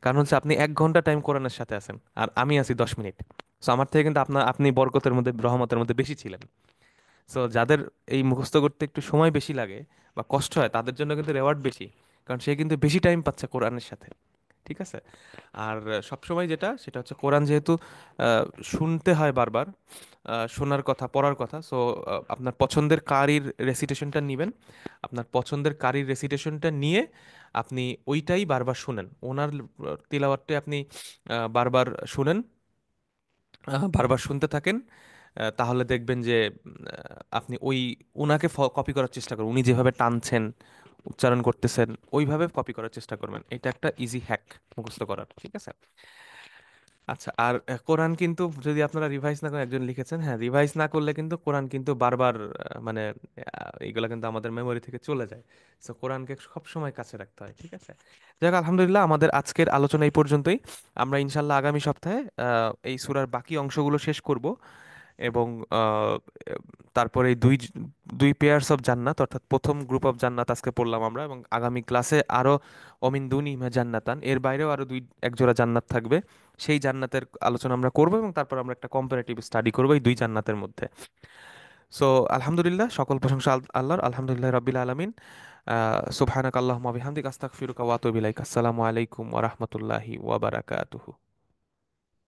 S1: কারণ হচ্ছে আপনি 1 ঘন্টা টাইম কোরআনের সাথে আছেন, আর আমি আছি 10 মিনিট। সো আমার থেকে কিন্তু আপনি বরকতের মধ্যে, রহমতের মধ্যে বেশি ছিলেন। সো যাদের এই মুখস্থ করতে একটু সময় বেশি লাগে বা কষ্ট হয়, তাদের জন্য কিন্তু রেওয়ার্ড বেশি, কারণ সে কিন্তু বেশি টাইম পাচ্ছে কোরআনের সাথে। ঠিক আছে? আর সবসময় যেটা, সেটা হচ্ছে কোরআন যেহেতু শুনতে হয় বারবার, শোনার কথা, পড়ার কথা, সো আপনার পছন্দের কারির রেসিটেশনটা নেবেন। আপনার পছন্দের কারির রেসিটেশনটা নিয়ে আপনি ওইটাই বারবার শুনেন, ওনার তিলাওয়াতটা আপনি বারবার শুনেন, বারবার শুনতে থাকেন। তাহলে দেখবেন যে আপনি উনাকে কপি করার চেষ্টা করুন, উনি যেভাবে টানছেন, উচ্চারণ করতেছেন, ওইভাবে কপি করার চেষ্টা করবেন। এটা একটা ইজি হ্যাক মুখস্থ করার। ঠিক আছে? আচ্ছা, আর কোরআন কিন্তু যদি আপনারা রিভাইজ না করেন, একজন লিখেছেন, হ্যাঁ, রিভাইজ না করলে কিন্তু কোরআন কিন্তু বারবার মানে এইগুলা কিন্তু আমাদের মেমোরি থেকে চলে যায়। সো কোরআনকে সব সময় কাছে রাখতে হয়। ঠিক আছে? যাক, আলহামদুলিল্লাহ, আমাদের আজকের আলোচনা এই পর্যন্তই। আমরা ইনশাল্লাহ আগামী সপ্তাহে এই সূরার বাকি অংশগুলো শেষ করব। এবং আহ, তারপরে এই দুই পেয়ার্স অফ জান্নাত, অর্থাৎ প্রথম গ্রুপ অফ জান্নাত আজকে পড়লাম আমরা, এবং আগামী ক্লাসে আরো অমিন দুনি মা জান্নাতান, এর বাইরেও আরো এক জোড়া জান্নাত থাকবে। সেই জান্নাতের আলোচনা আমরা করব, এবং তারপর আমরা একটা কম্পারেটিভ স্টাডি করবো এই দুই জান্নাতের মধ্যে। সো আলহামদুলিল্লাহ, সকল প্রশংসা আল্লাহর, আলহামদুলিল্লাহ রাব্বিল আলামিন। সুবহানাক আল্লাহুম্মা বিহামদিক, আস্তাগফিরুকা ওয়া আতুবু ইলাইক। আসসালামু আলাইকুম ওয়া রাহমাতুল্লাহি ওয়া বারাকাতুহু।